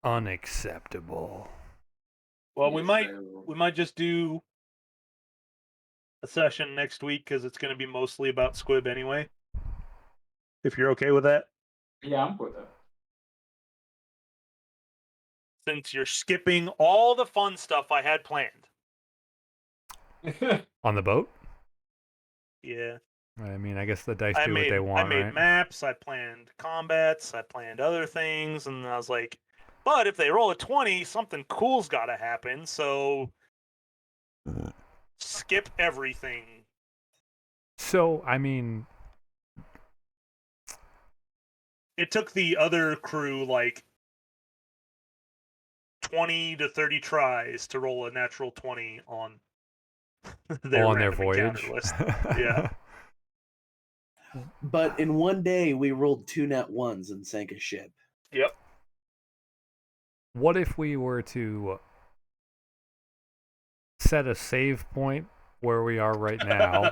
Unacceptable. Well, Yes, we might just do a session next week because it's going to be mostly about Squib anyway. If you're okay with that, Yeah, I'm with that. since you're skipping all the fun stuff I had planned. On the boat? Yeah, I mean, I guess the dice I do what they want, I made right? maps, I planned combats, I planned other things, and I was like, but if they roll a 20, something cool's got to happen. So skip everything. So, I mean, It took the other crew like 20 to 30 tries to roll a natural 20 on their on their random voyage. encounter list. Yeah. But in one day, we rolled 2 nat 1s and sank a ship. Yep. What if we were to set a save point where we are right now,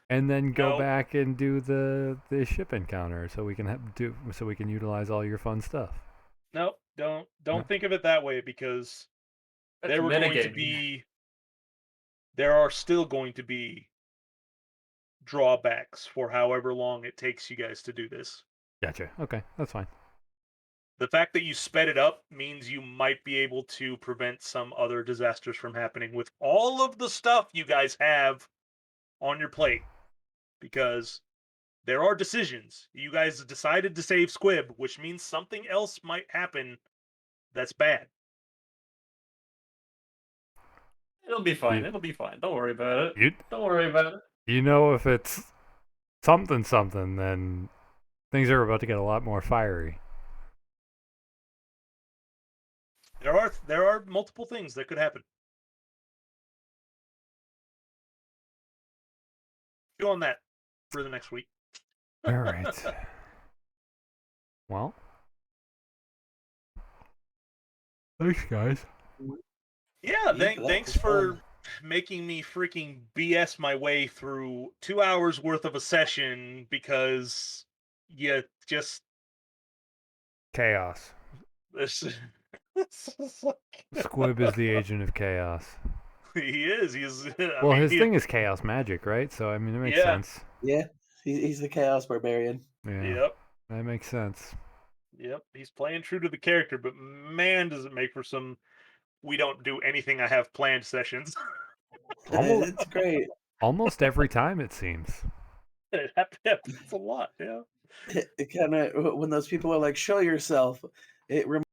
and then go No. back and do the ship encounter, so we can utilize all your fun stuff? Nope. Don't No. think of it that way because That's there were going to mitigating. be there are still going to be drawbacks for however long it takes you guys to do this. Gotcha. Okay, that's fine. The fact that you sped it up means you might be able to prevent some other disasters from happening with all of the stuff you guys have on your plate. Because there are decisions. You guys decided to save Squib, which means something else might happen that's bad. It'll be fine. You- It'll be fine. Don't worry about it. You Don't worry about it. you know, if it's something, then things are about to get a lot more fiery. There are multiple things that could happen. Go on that for the next week. All right. Well, thanks, guys. Yeah, that thanks was for fun. making me freaking BS my way through 2 hours worth of a session because you just Chaos. this It's just like- Squib is the agent of chaos. He is. He's. I Well, mean, his thing is chaos magic, right? So I mean, it makes Yeah. sense. Yeah, he's the Chaos Barbarian. Yeah, Yep. that makes sense. Yep. He's playing true to the character, but man, does it make for some. We don't do anything I have planned sessions. Almost, It's great. almost every time it seems. It happens a lot. Yeah. It kind of when those people are like, "Show yourself," it